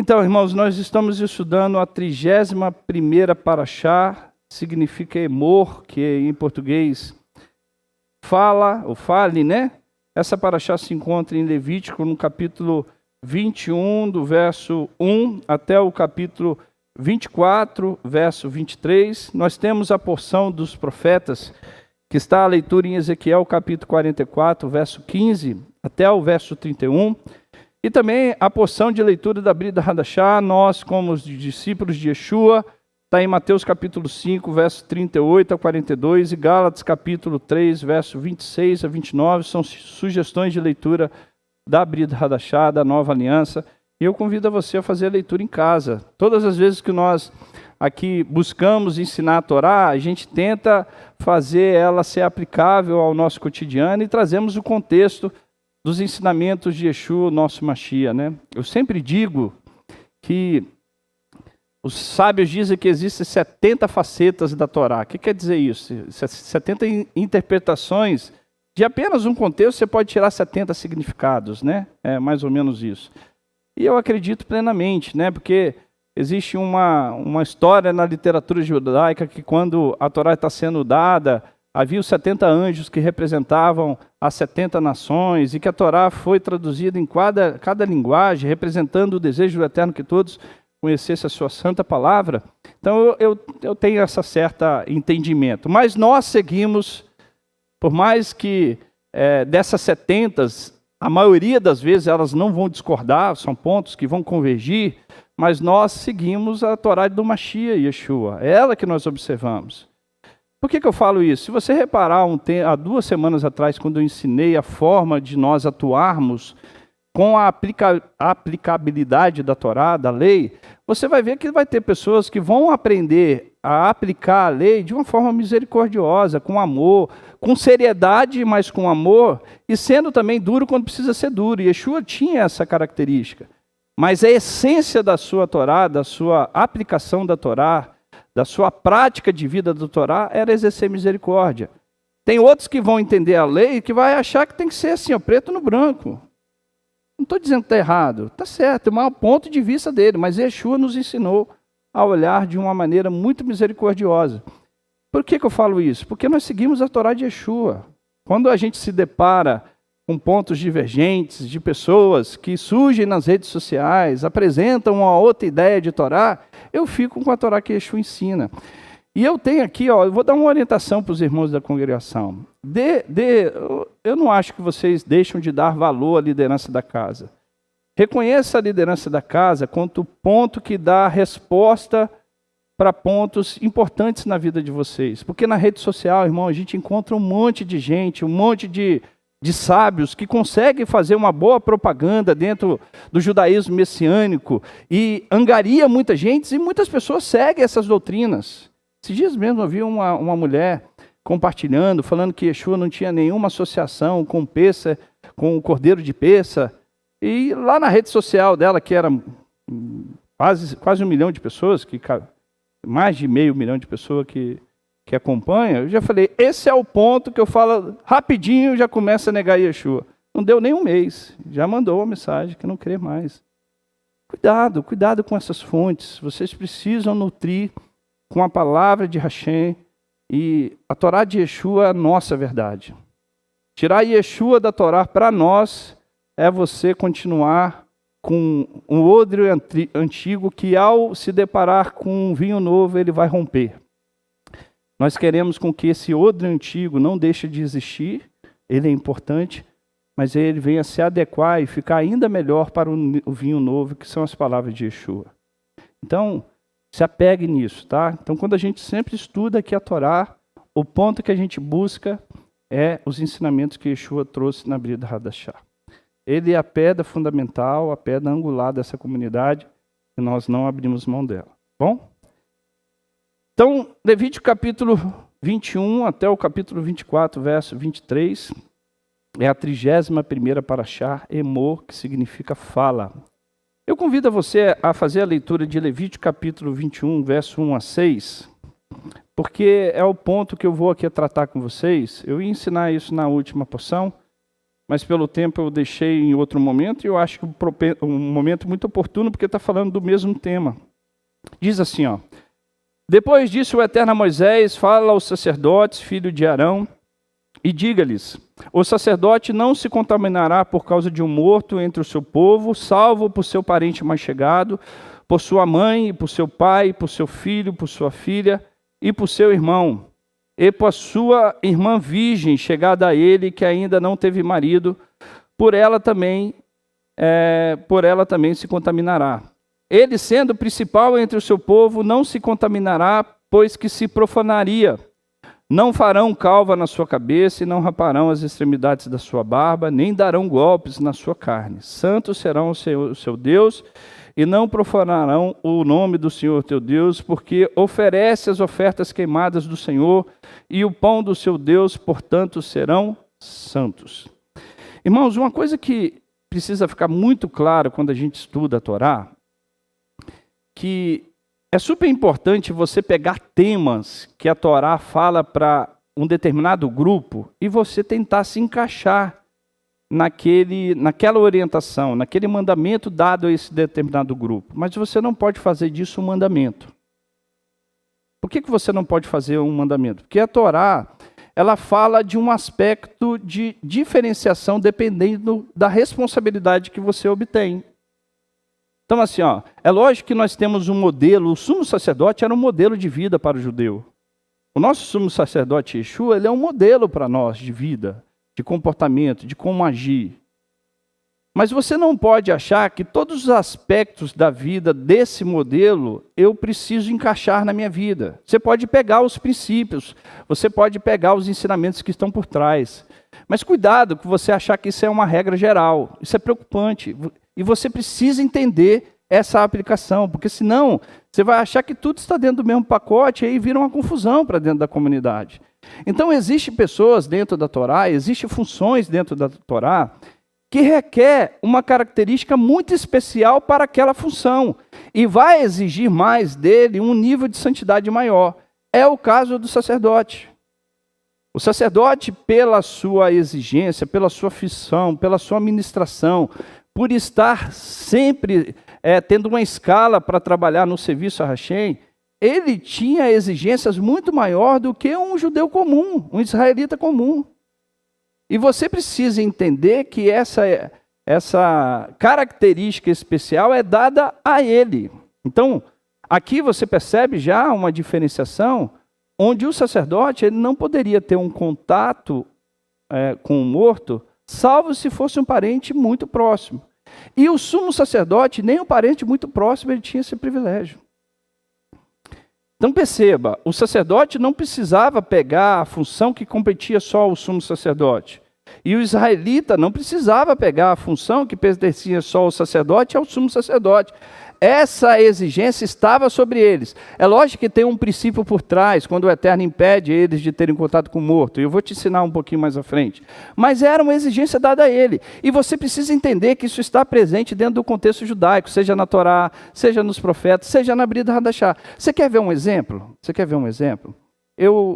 Então, irmãos, nós estamos estudando a 31ª Parashá, significa Emor, que em português fala, ou fale, né? Essa Parashá se encontra em Levítico, no capítulo 21, do verso 1 até o capítulo 24, verso 23. Nós temos a porção dos profetas, que está a leitura em Ezequiel, capítulo 44, verso 15 até o verso 31. E também a porção de leitura da Brida Hadashah, nós como os discípulos de Yeshua, está em Mateus capítulo 5, verso 38 a 42, e Gálatas capítulo 3, verso 26 a 29, são sugestões de leitura da Brida Hadashah, da Nova Aliança. E eu convido você a fazer a leitura em casa. Todas as vezes que nós aqui buscamos ensinar a Torá, a gente tenta fazer ela ser aplicável ao nosso cotidiano e trazemos o contexto dos ensinamentos de Yeshua, nosso Mashiach, né? Eu sempre digo que os sábios dizem que existem 70 facetas da Torá. O que quer dizer isso? 70 interpretações de apenas um contexto, você pode tirar 70 significados, né? É mais ou menos isso. E eu acredito plenamente, né? Porque existe uma história na literatura judaica que quando a Torá está sendo dada, havia os 70 anjos que representavam as 70 nações, e que a Torá foi traduzida em cada linguagem, representando o desejo do Eterno que todos conhecessem a sua santa palavra. Então eu tenho essa certa entendimento. Mas nós seguimos, por mais que dessas 70, a maioria das vezes elas não vão discordar, são pontos que vão convergir, mas nós seguimos a Torá do Mashiach Yeshua, é ela que nós observamos. Por que eu falo isso? Se você reparar, há 2 semanas atrás, quando eu ensinei a forma de nós atuarmos com a aplicabilidade da Torá, da lei, você vai ver que vai ter pessoas que vão aprender a aplicar a lei de uma forma misericordiosa, com amor, com seriedade, mas com amor, e sendo também duro quando precisa ser duro. E Yeshua tinha essa característica. Mas a essência da sua Torá, da sua aplicação da Torá, da sua prática de vida do Torá, era exercer misericórdia. Tem outros que vão entender a lei e que vai achar que tem que ser assim, ó, preto no branco. Não estou dizendo que está errado, está certo, é o ponto de vista dele, mas Yeshua nos ensinou a olhar de uma maneira muito misericordiosa. Por que eu falo isso? Porque nós seguimos a Torá de Yeshua. Quando a gente se depara com pontos divergentes de pessoas que surgem nas redes sociais, apresentam uma outra ideia de Torá, eu fico com a Torá que Yeshua ensina. E eu tenho aqui, eu vou dar uma orientação para os irmãos da congregação. Eu não acho que vocês deixam de dar valor à liderança da casa. Reconheça a liderança da casa quanto ponto que dá resposta para pontos importantes na vida de vocês. Porque na rede social, irmão, a gente encontra um monte de gente, um monte de sábios que conseguem fazer uma boa propaganda dentro do judaísmo messiânico e angaria muita gente, e muitas pessoas seguem essas doutrinas. Esses dias mesmo eu vi uma mulher compartilhando, falando que Yeshua não tinha nenhuma associação com Peça, com o Cordeiro de Peça, e lá na rede social dela, que era quase 1 milhão de pessoas, mais de meio milhão de pessoas que acompanha, eu já falei, esse é o ponto que eu falo, rapidinho já começa a negar Yeshua. Não deu nem um mês, já mandou uma mensagem que não crê mais. Cuidado com essas fontes, vocês precisam nutrir com a palavra de Hashem, e a Torá de Yeshua é a nossa verdade. Tirar Yeshua da Torá para nós é você continuar com um odre antigo que ao se deparar com um vinho novo ele vai romper. Nós queremos com que esse odre antigo não deixe de existir, ele é importante, mas ele venha se adequar e ficar ainda melhor para o vinho novo, que são as palavras de Yeshua. Então, se apegue nisso, tá? Então, quando a gente sempre estuda aqui a Torá, o ponto que a gente busca é os ensinamentos que Yeshua trouxe na Brida Hadashah. Ele é a pedra fundamental, a pedra angular dessa comunidade, e nós não abrimos mão dela. Bom? Então, Levítico capítulo 21 até o capítulo 24, verso 23, é a 31ª Parashá, Emor, que significa fala. Eu convido você a fazer a leitura de Levítico capítulo 21, verso 1 a 6, porque é o ponto que eu vou aqui tratar com vocês. Eu ia ensinar isso na última porção, mas pelo tempo eu deixei em outro momento, e eu acho que um momento muito oportuno, porque está falando do mesmo tema. Diz assim, ó: depois disso o Eterno a Moisés fala aos sacerdotes, filho de Arão, e diga-lhes: o sacerdote não se contaminará por causa de um morto entre o seu povo, salvo por seu parente mais chegado, por sua mãe, e por seu pai, por seu filho, por sua filha, e por seu irmão, e por sua irmã virgem, chegada a ele, que ainda não teve marido, por ela também se contaminará. Ele, sendo principal entre o seu povo, não se contaminará, pois que se profanaria. Não farão calva na sua cabeça, e não raparão as extremidades da sua barba, nem darão golpes na sua carne. Santos serão o seu Deus, e não profanarão o nome do Senhor teu Deus, porque oferece as ofertas queimadas do Senhor, e o pão do seu Deus, portanto, serão santos. Irmãos, uma coisa que precisa ficar muito claro quando a gente estuda a Torá, que é super importante você pegar temas que a Torá fala para um determinado grupo e você tentar se encaixar naquela orientação, naquele mandamento dado a esse determinado grupo. Mas você não pode fazer disso um mandamento. Por que você não pode fazer um mandamento? Porque a Torá, ela fala de um aspecto de diferenciação dependendo da responsabilidade que você obtém. Então, assim, ó, é lógico que nós temos um modelo, o sumo sacerdote era um modelo de vida para o judeu. O nosso sumo sacerdote Yeshua, ele é um modelo para nós de vida, de comportamento, de como agir. Mas você não pode achar que todos os aspectos da vida desse modelo eu preciso encaixar na minha vida. Você pode pegar os princípios, você pode pegar os ensinamentos que estão por trás. Mas cuidado com você achar que isso é uma regra geral. Isso é preocupante. E você precisa entender essa aplicação, porque senão você vai achar que tudo está dentro do mesmo pacote e aí vira uma confusão para dentro da comunidade. Então, existem pessoas dentro da Torá, existem funções dentro da Torá que requer uma característica muito especial para aquela função e vai exigir mais dele um nível de santidade maior. É o caso do sacerdote. O sacerdote, pela sua exigência, pela sua função, pela sua ministração, por estar sempre tendo uma escala para trabalhar no serviço a Hashem, ele tinha exigências muito maiores do que um judeu comum, um israelita comum. E você precisa entender que essa característica especial é dada a ele. Então, aqui você percebe já uma diferenciação, onde o sacerdote ele não poderia ter um contato com o morto, salvo se fosse um parente muito próximo. E o sumo sacerdote, nem um parente muito próximo, ele tinha esse privilégio. Então perceba, o sacerdote não precisava pegar a função que competia só ao sumo sacerdote. E o israelita não precisava pegar a função que pertencia só ao sacerdote e ao sumo sacerdote. Essa exigência estava sobre eles. É lógico que tem um princípio por trás, quando o Eterno impede eles de terem contato com o morto. Eu vou te ensinar um pouquinho mais à frente. Mas era uma exigência dada a ele. E você precisa entender que isso está presente dentro do contexto judaico, seja na Torá, seja nos profetas, seja na Brida Hadashah. Você quer ver um exemplo? Você quer ver um exemplo?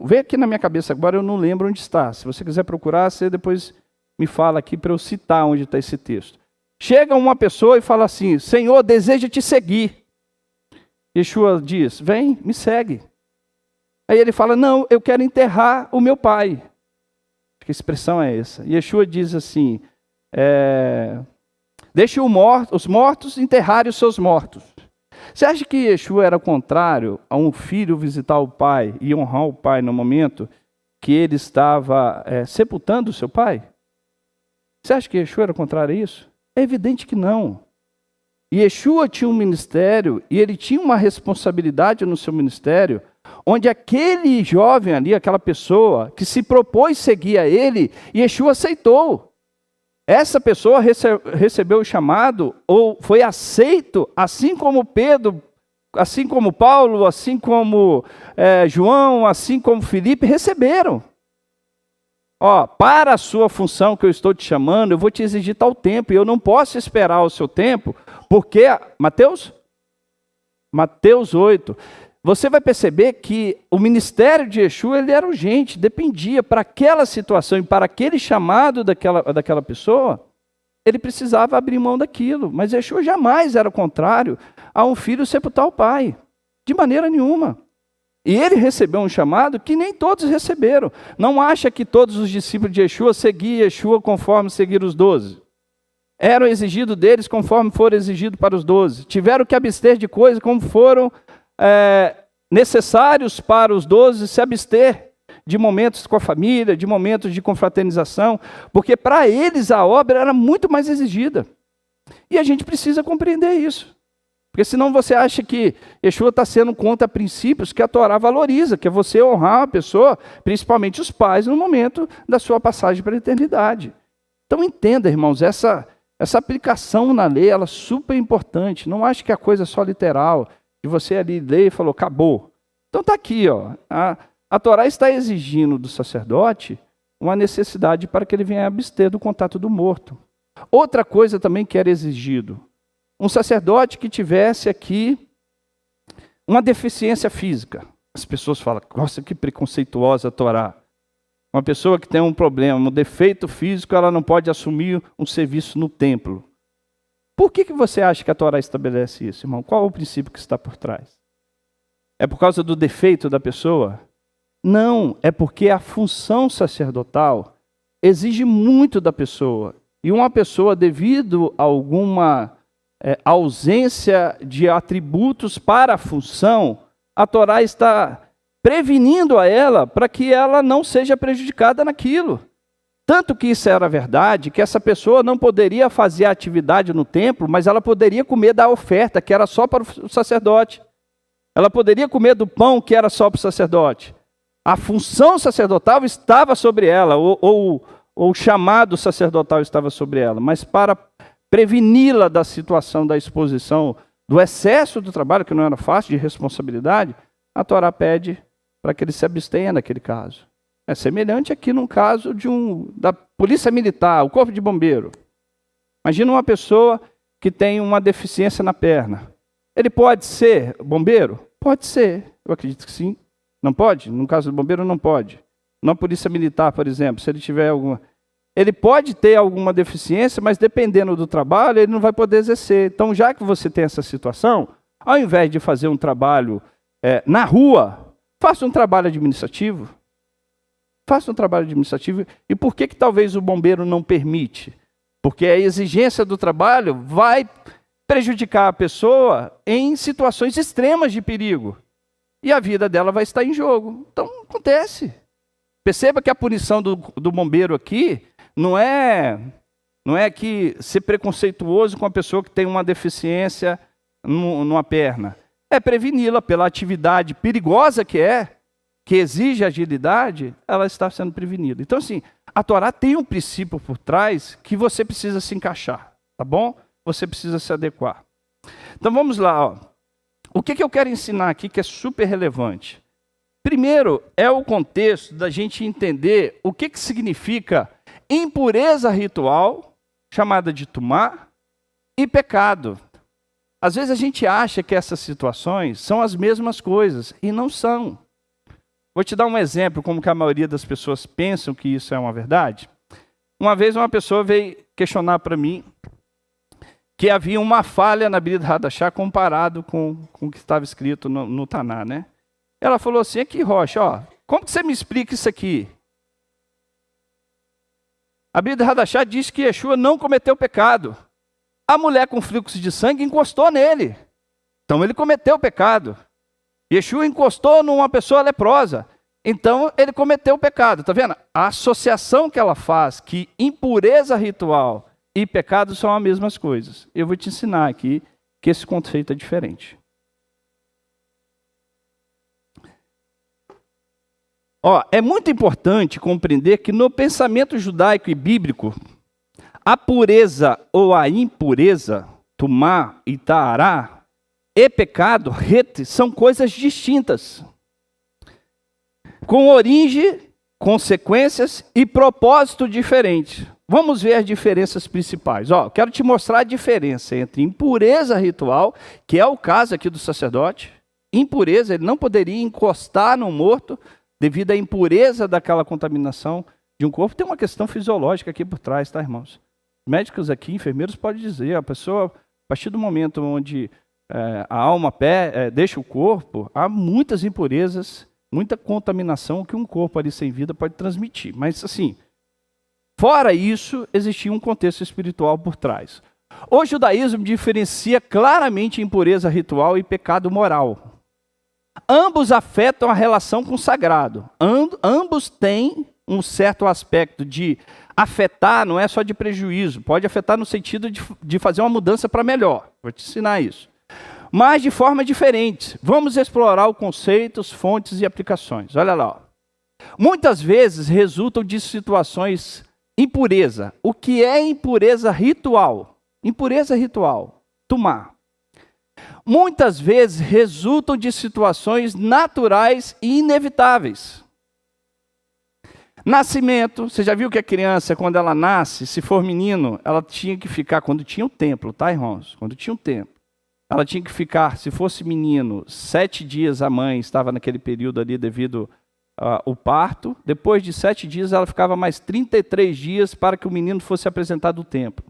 Veio aqui na minha cabeça agora, eu não lembro onde está. Se você quiser procurar, você depois me fala aqui para eu citar onde está esse texto. Chega uma pessoa e fala assim: Senhor, deseja te seguir. Yeshua diz: vem, me segue. Aí ele fala: não, eu quero enterrar o meu pai. Que expressão é essa? Yeshua diz assim: deixe os mortos enterrarem os seus mortos. Você acha que Yeshua era contrário a um filho visitar o pai e honrar o pai no momento que ele estava sepultando o seu pai? Você acha que Yeshua era contrário a isso? É evidente que não. Yeshua tinha um ministério e ele tinha uma responsabilidade no seu ministério, onde aquele jovem ali, aquela pessoa que se propôs seguir a ele, Yeshua aceitou. Essa pessoa recebeu o chamado ou foi aceito, assim como Pedro, assim como Paulo, assim como João, assim como Filipe, receberam. Para a sua função que eu estou te chamando, eu vou te exigir tal tempo, e eu não posso esperar o seu tempo, porque, Mateus 8, você vai perceber que o ministério de Yeshua, ele era urgente, dependia para aquela situação e para aquele chamado daquela pessoa, ele precisava abrir mão daquilo. Mas Yeshua jamais era contrário a um filho sepultar o pai, de maneira nenhuma. E ele recebeu um chamado que nem todos receberam. Não acha que todos os discípulos de Yeshua seguiam Yeshua conforme seguiram os 12. Eram exigidos deles conforme foram exigidos para os 12. Tiveram que abster de coisas como foram necessários para os 12 se abster de momentos com a família, de momentos de confraternização, porque para eles a obra era muito mais exigida. E a gente precisa compreender isso. Porque senão você acha que Yeshua está sendo contra princípios que a Torá valoriza, que é você honrar a pessoa, principalmente os pais, no momento da sua passagem para a eternidade. Então entenda, irmãos, essa aplicação na lei, ela é super importante. Não ache que a coisa é só literal, de você ali ler e falou, acabou. Então está aqui, ó, a Torá está exigindo do sacerdote uma necessidade para que ele venha abster do contato do morto. Outra coisa também que era exigido, um sacerdote que tivesse aqui uma deficiência física. As pessoas falam, nossa, que preconceituosa a Torá. Uma pessoa que tem um problema, um defeito físico, ela não pode assumir um serviço no templo. Por que você acha que a Torá estabelece isso, irmão? Qual é o princípio que está por trás? É por causa do defeito da pessoa? Não, é porque a função sacerdotal exige muito da pessoa. E uma pessoa, devido a alguma ausência de atributos para a função, a Torá está prevenindo a ela para que ela não seja prejudicada naquilo. Tanto que isso era verdade, que essa pessoa não poderia fazer a atividade no templo, mas ela poderia comer da oferta, que era só para o sacerdote. Ela poderia comer do pão, que era só para o sacerdote. A função sacerdotal estava sobre ela, ou o chamado sacerdotal estava sobre ela, mas para preveni-la da situação da exposição, do excesso do trabalho, que não era fácil, de responsabilidade, a Torá pede para que ele se abstenha naquele caso. É semelhante aqui num caso da polícia militar, o corpo de bombeiro. Imagina uma pessoa que tem uma deficiência na perna. Ele pode ser bombeiro? Pode ser. Eu acredito que sim. Não pode? No caso do bombeiro, não pode. Na polícia militar, por exemplo, se ele tiver alguma... Ele pode ter alguma deficiência, mas dependendo do trabalho, ele não vai poder exercer. Então, já que você tem essa situação, ao invés de fazer um trabalho na rua, faça um trabalho administrativo. Faça um trabalho administrativo. E por que talvez o bombeiro não permite? Porque a exigência do trabalho vai prejudicar a pessoa em situações extremas de perigo. E a vida dela vai estar em jogo. Então, acontece. Perceba que a punição do bombeiro aqui não é que ser preconceituoso com a pessoa que tem uma deficiência numa perna. É preveni-la pela atividade perigosa que exige agilidade, ela está sendo prevenida. Então, assim, a Torá tem um princípio por trás que você precisa se encaixar, tá bom? Você precisa se adequar. Então, vamos lá, ó. O que eu quero ensinar aqui que é super relevante? Primeiro, é o contexto da gente entender o que significa impureza ritual, chamada de tumá, e pecado. Às vezes a gente acha que essas situações são as mesmas coisas, e não são. Vou te dar um exemplo, como que a maioria das pessoas pensam que isso é uma verdade. Uma vez uma pessoa veio questionar para mim que havia uma falha na Brit Hadashah comparado com o que estava escrito no Taná, né? Ela falou assim, aqui Rocha, ó, como que você me explica isso aqui? A Brit Hadashah diz que Yeshua não cometeu pecado. A mulher com fluxo de sangue encostou nele. Então ele cometeu pecado. Yeshua encostou numa pessoa leprosa. Então ele cometeu pecado. Está vendo? A associação que ela faz, que impureza ritual e pecado são as mesmas coisas. Eu vou te ensinar aqui que esse conceito é diferente. Ó, é muito importante compreender que no pensamento judaico e bíblico, a pureza ou a impureza, tumá e taará, e pecado, rete, são coisas distintas, com origem, consequências e propósito diferente. Vamos ver as diferenças principais. Ó, quero te mostrar a diferença entre impureza ritual, que é o caso aqui do sacerdote, impureza, ele não poderia encostar no morto devido à impureza daquela contaminação de um corpo. Tem uma questão fisiológica aqui por trás, tá, irmãos? Médicos aqui, enfermeiros podem dizer, a pessoa, a partir do momento onde a alma deixa o corpo, há muitas impurezas, muita contaminação que um corpo ali sem vida pode transmitir. Mas assim, fora isso, existia um contexto espiritual por trás. O judaísmo diferencia claramente impureza ritual e pecado moral. Ambos afetam a relação com o sagrado. Ambos têm um certo aspecto de afetar, não é só de prejuízo, pode afetar no sentido de fazer uma mudança para melhor. Vou te ensinar isso. Mas de forma diferente. Vamos explorar os conceitos, fontes e aplicações. Olha lá. Ó. Muitas vezes resultam de situações impureza. O que é impureza ritual? Impureza ritual. Tumá. Muitas vezes resultam de situações naturais e inevitáveis. Nascimento, você já viu que a criança, quando ela nasce, se for menino, ela tinha que ficar, quando tinha um templo, tá, irmãos? Quando tinha um templo, ela tinha que ficar, se fosse menino, 7 dias a mãe estava naquele período ali devido ao parto. Depois de 7 dias, ela ficava mais 33 dias para que o menino fosse apresentado ao templo.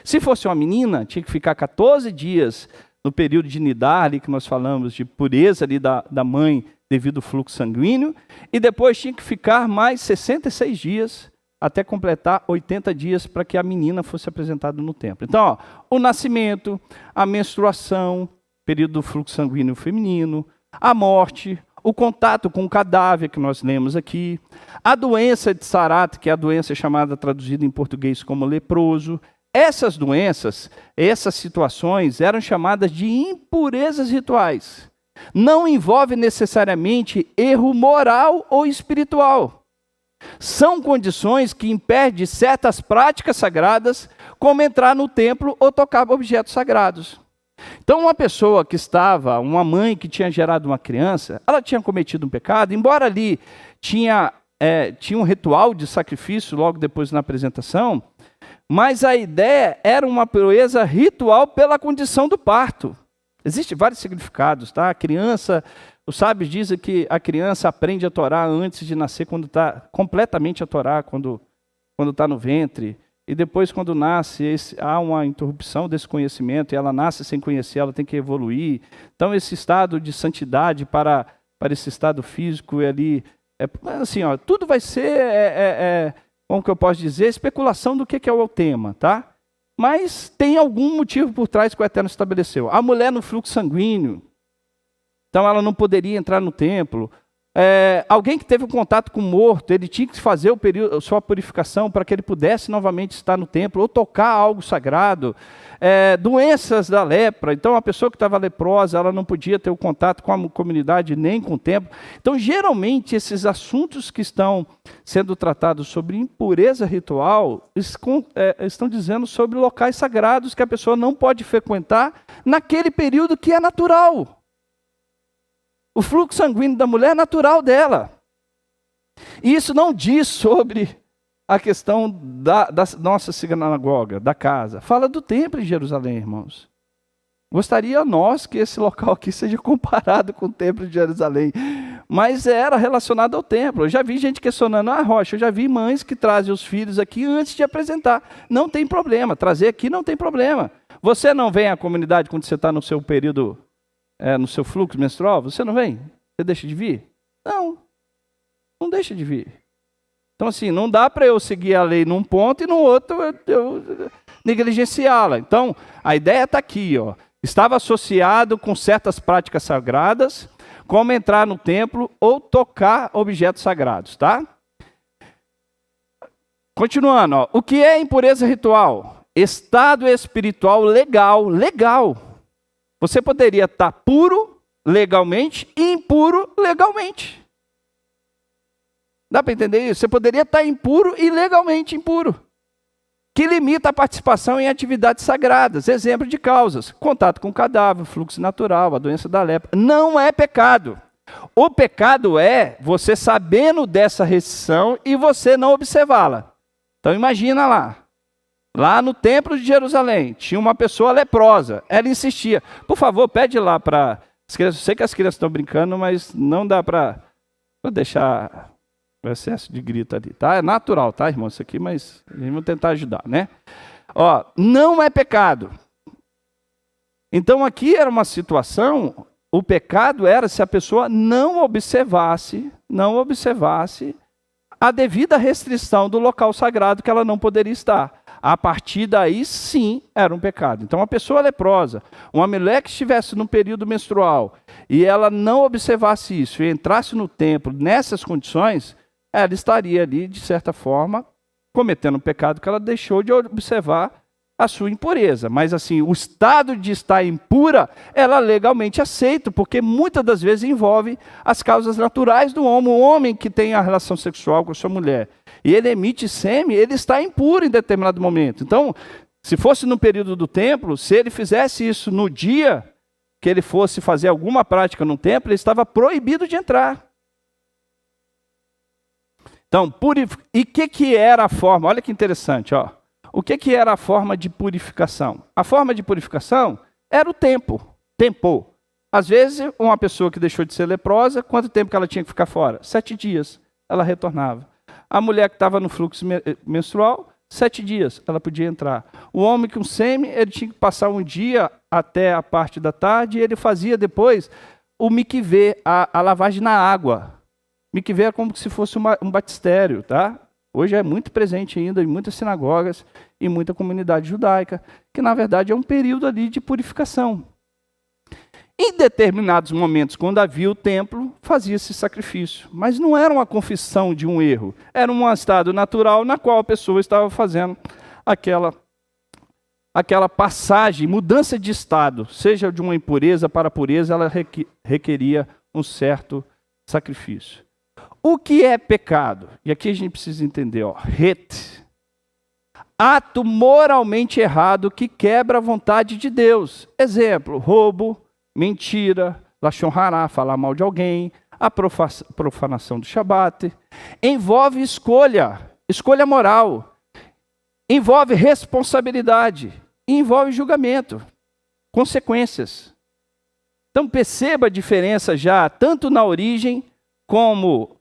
Se fosse uma menina, tinha que ficar 14 dias no período de nidar, ali que nós falamos de pureza ali da mãe, devido ao fluxo sanguíneo, e depois tinha que ficar mais 66 dias até completar 80 dias para que a menina fosse apresentada no templo. Então, ó, o nascimento, a menstruação, período do fluxo sanguíneo feminino, a morte, o contato com o cadáver que nós lemos aqui, a doença de Sarat, que é a doença chamada, traduzida em português como leproso. Essas doenças, essas situações eram chamadas de impurezas rituais. Não envolve necessariamente erro moral ou espiritual. São condições que impedem certas práticas sagradas, como entrar no templo ou tocar objetos sagrados. Então, uma pessoa que estava, uma mãe que tinha gerado uma criança, ela tinha cometido um pecado, embora ali tinha um ritual de sacrifício logo depois na apresentação, mas a ideia era uma pureza ritual pela condição do parto. Existem vários significados, tá? A criança, os sábios dizem que a criança aprende a Torá antes de nascer, quando está completamente a Torá, quando está no ventre. E depois, quando nasce, há uma interrupção desse conhecimento, e ela nasce sem conhecer, ela tem que evoluir. Então, esse estado de santidade para esse estado físico ali, assim, ó, tudo vai ser, como que eu posso dizer, especulação do que é o tema, tá? Mas tem algum motivo por trás que o Eterno estabeleceu. A mulher no fluxo sanguíneo, então ela não poderia entrar no templo. Alguém que teve um contato com o morto, ele tinha que fazer a sua purificação para que ele pudesse novamente estar no templo, ou tocar algo sagrado. Doenças da lepra, então a pessoa que estava leprosa, ela não podia ter o contato com a comunidade nem com o templo. Então, geralmente, esses assuntos que estão sendo tratados sobre impureza ritual, estão dizendo sobre locais sagrados que a pessoa não pode frequentar naquele período que é natural. O fluxo sanguíneo da mulher é natural dela. E isso não diz sobre a questão da nossa sinagoga, da casa. Fala do templo em Jerusalém, irmãos. Gostaria nós que esse local aqui seja comparado com o templo de Jerusalém. Mas era relacionado ao templo. Eu já vi gente questionando, Rocha, eu já vi mães que trazem os filhos aqui antes de apresentar. Não tem problema, trazer aqui não tem problema. Você não vem à comunidade quando você está no seu período, no seu fluxo menstrual? Você não vem? Você deixa de vir? Não deixa de vir. Então, assim, não dá para eu seguir a lei num ponto e no outro eu negligenciá-la. Então, a ideia está aqui, ó. Estava associado com certas práticas sagradas, como entrar no templo ou tocar objetos sagrados, tá? Continuando, ó. O que é impureza ritual? Estado espiritual legal. Você poderia estar puro legalmente e impuro legalmente. Dá para entender isso? Você poderia estar impuro e legalmente impuro. Que limita a participação em atividades sagradas. Exemplo de causas. Contato com o cadáver, fluxo natural, a doença da lepra. Não é pecado. O pecado é você sabendo dessa restrição e você não observá-la. Então imagina lá. Lá no templo de Jerusalém, tinha uma pessoa leprosa. Ela insistia. Por favor, pede lá para Sei que as crianças estão brincando, mas não dá para deixar o excesso de grito ali, tá? É natural, tá, irmão, isso aqui, mas a gente vai tentar ajudar, né? Ó, não é pecado. Então aqui era uma situação, o pecado era se a pessoa não observasse a devida restrição do local sagrado que ela não poderia estar. A partir daí, sim, era um pecado. Então, uma pessoa leprosa, uma mulher que estivesse no período menstrual e ela não observasse isso e entrasse no templo nessas condições, ela estaria ali, de certa forma, cometendo um pecado que ela deixou de observar a sua impureza. Mas, assim, o estado de estar impura, ela legalmente aceita, porque muitas das vezes envolve as causas naturais do homem. O homem que tem a relação sexual com a sua mulher e ele emite sêmen, ele está impuro em determinado momento. Então, se fosse no período do templo, se ele fizesse isso no dia que ele fosse fazer alguma prática no templo, ele estava proibido de entrar. Então, e o que era a forma? Olha que interessante, ó. O que era a forma de purificação? A forma de purificação era o tempo. Às vezes, uma pessoa que deixou de ser leprosa, quanto tempo que ela tinha que ficar fora? 7 dias, ela retornava. A mulher que estava no fluxo menstrual, 7 dias, ela podia entrar. O homem com sêmen, ele tinha que passar um dia até a parte da tarde, e ele fazia depois o mikvê, a lavagem na água. Mikvê é como se fosse um batistério, tá? Hoje é muito presente ainda em muitas sinagogas e muita comunidade judaica, que na verdade é um período ali de purificação. Em determinados momentos, quando havia o templo, fazia esse sacrifício. Mas não era uma confissão de um erro. Era um estado natural na qual a pessoa estava fazendo aquela passagem, mudança de estado. Seja de uma impureza para a pureza, ela requeria um certo sacrifício. O que é pecado? E aqui a gente precisa entender, ó, ato moralmente errado que quebra a vontade de Deus. Exemplo, roubo, mentira, lashon hará, falar mal de alguém, a profanação do Shabat. Envolve escolha moral, envolve responsabilidade, envolve julgamento, consequências. Então perceba a diferença já, tanto na origem, como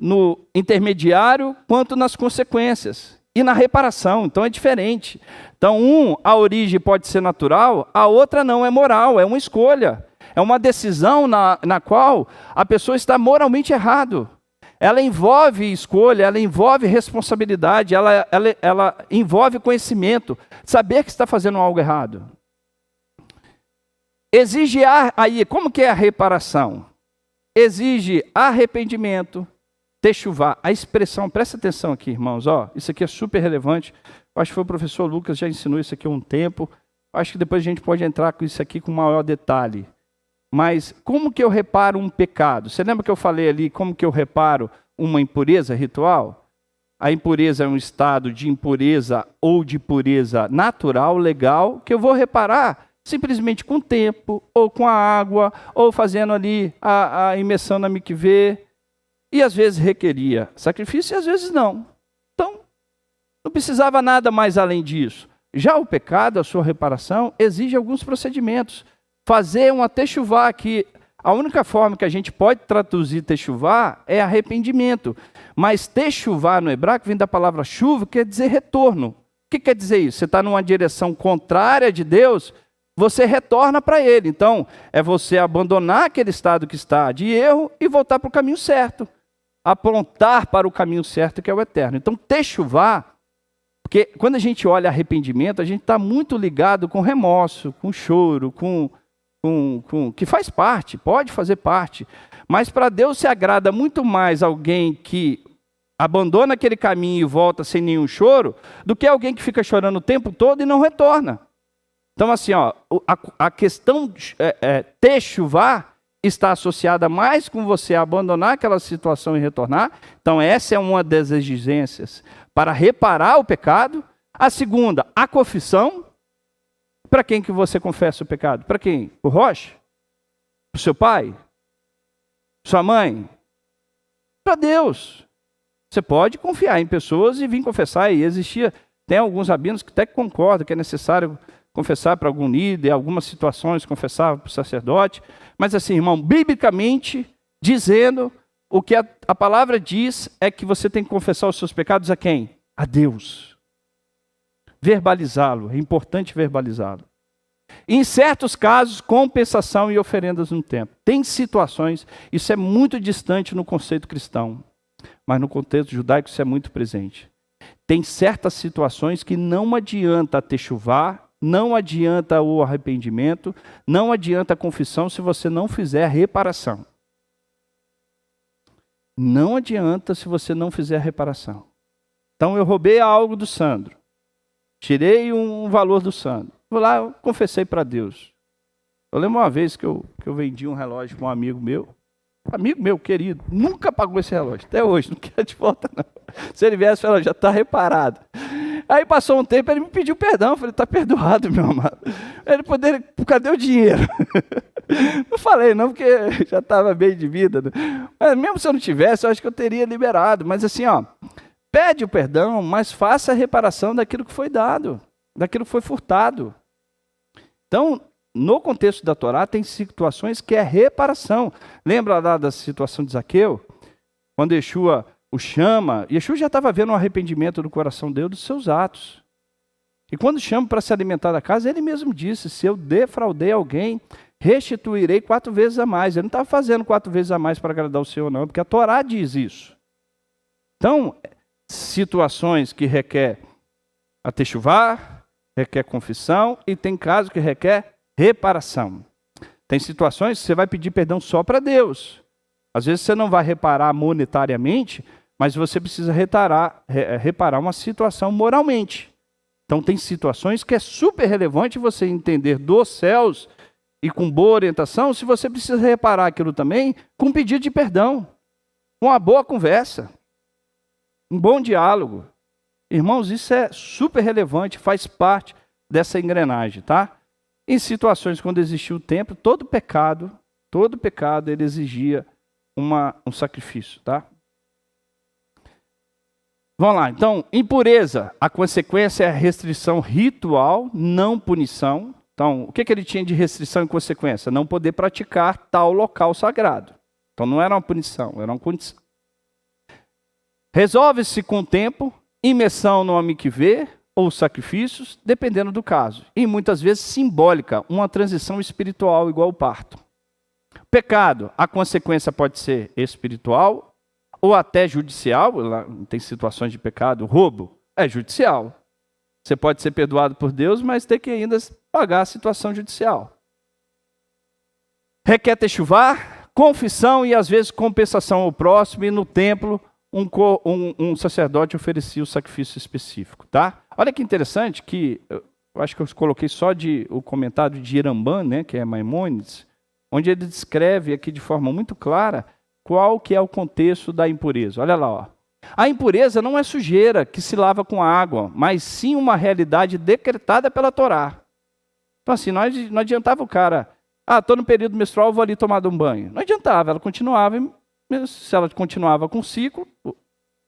no intermediário, quanto nas consequências. E na reparação, então é diferente. Então, a origem pode ser natural, a outra não, é moral, é uma escolha. É uma decisão na qual a pessoa está moralmente errado. Ela envolve escolha, ela envolve responsabilidade, ela envolve conhecimento, saber que está fazendo algo errado. Exige aí, como que é a reparação? Exige arrependimento, techuvá, a expressão, presta atenção aqui, irmãos, ó, isso aqui é super relevante. Eu acho que foi o professor Lucas já ensinou isso aqui há um tempo. Eu acho que depois a gente pode entrar com isso aqui com maior detalhe. Mas como que eu reparo um pecado? Você lembra que eu falei ali como que eu reparo uma impureza ritual? A impureza é um estado de impureza ou de pureza natural, legal, que eu vou reparar simplesmente com o tempo, ou com a água, ou fazendo ali a imersão na mikvê. E às vezes requeria sacrifício e às vezes não. Então, não precisava nada mais além disso. Já o pecado, a sua reparação, exige alguns procedimentos. Fazer uma techuvá, que a única forma que a gente pode traduzir techuvá é arrependimento. Mas techuvá no hebraico vem da palavra chuva, que quer dizer retorno. O que quer dizer isso? Você está numa direção contrária de Deus, você retorna para Ele. Então, é você abandonar aquele estado que está de erro e voltar para o caminho certo. Apontar para o caminho certo, que é o eterno. Então, techuvá, porque quando a gente olha arrependimento, a gente está muito ligado com remorso, com choro, que faz parte, pode fazer parte. Mas para Deus se agrada muito mais alguém que abandona aquele caminho e volta sem nenhum choro, do que alguém que fica chorando o tempo todo e não retorna. Então, assim, ó, a questão techuvá está associada mais com você abandonar aquela situação e retornar. Então, essa é uma das exigências para reparar o pecado. A segunda, a confissão. Para quem que você confessa o pecado? Para quem? Para o Rocha? Para o seu pai? Sua mãe? Para Deus. Você pode confiar em pessoas e vir confessar. E tem alguns rabinos que até concordam que é necessário confessar para algum líder, algumas situações confessar para o sacerdote. Mas assim, irmão, biblicamente dizendo, o que a palavra diz é que você tem que confessar os seus pecados a quem? A Deus. Verbalizá-lo, é importante verbalizá-lo. Em certos casos, compensação e oferendas no templo. Tem situações, isso é muito distante no conceito cristão, mas no contexto judaico isso é muito presente. Tem certas situações que não adianta a techuvá, não adianta o arrependimento, não adianta a confissão se você não fizer a reparação. Não adianta se você não fizer a reparação. Então eu roubei algo do Sandro, tirei um valor do Sandro. Vou lá, eu confessei para Deus. Eu lembro uma vez que eu vendi um relógio para um amigo meu querido, nunca pagou esse relógio, até hoje, não quer de volta não. Se ele viesse, falou, já está reparado. Aí passou um tempo, ele me pediu perdão, eu falei, está perdoado, meu amado. Ele poderia, cadê o dinheiro? Não falei não, porque já estava bem de vida. Mas mesmo se eu não tivesse, eu acho que eu teria liberado. Mas assim, pede o perdão, mas faça a reparação daquilo que foi dado, daquilo que foi furtado. Então, no contexto da Torá, tem situações que é reparação. Lembra lá da situação de Zaqueu? Quando Yeshua o chama, Yeshua já estava vendo um arrependimento do coração dele dos seus atos. E quando chama para se alimentar da casa, ele mesmo disse, se eu defraudei alguém, restituirei 4 vezes a mais. Ele não estava fazendo 4 vezes a mais para agradar o Senhor, não, porque a Torá diz isso. Então, situações que requer a techuvá, requer confissão, e tem casos que requer reparação. Tem situações que você vai pedir perdão só para Deus. Às vezes você não vai reparar monetariamente, mas você precisa reparar uma situação moralmente. Então tem situações que é super relevante você entender dos céus e com boa orientação, se você precisa reparar aquilo também, com pedido de perdão, com uma boa conversa, um bom diálogo. Irmãos, isso é super relevante, faz parte dessa engrenagem, tá? Em situações quando existia o templo, todo pecado ele exigia um sacrifício, tá? Vamos lá, então, impureza, a consequência é a restrição ritual, não punição. Então, o que ele tinha de restrição e consequência? Não poder praticar tal local sagrado. Então, não era uma punição, era uma condição. Resolve-se com o tempo, imersão no mikvê ou sacrifícios, dependendo do caso. E muitas vezes simbólica, uma transição espiritual igual ao parto. Pecado, a consequência pode ser espiritual ou até judicial. Tem situações de pecado, roubo é judicial. Você pode ser perdoado por Deus, mas tem que ainda pagar a situação judicial. Requer techuvá, confissão e às vezes compensação ao próximo, e no templo um sacerdote oferecia o sacrifício específico, tá? Olha que interessante que eu acho que eu coloquei só o comentário de Irambã, né, que é Maimônides, onde ele descreve aqui de forma muito clara qual que é o contexto da impureza. Olha lá, ó. A impureza não é sujeira que se lava com água, mas sim uma realidade decretada pela Torá. Então assim, não adiantava o cara, estou no período menstrual, vou ali tomar um banho. Não adiantava, ela continuava, se ela continuava com o ciclo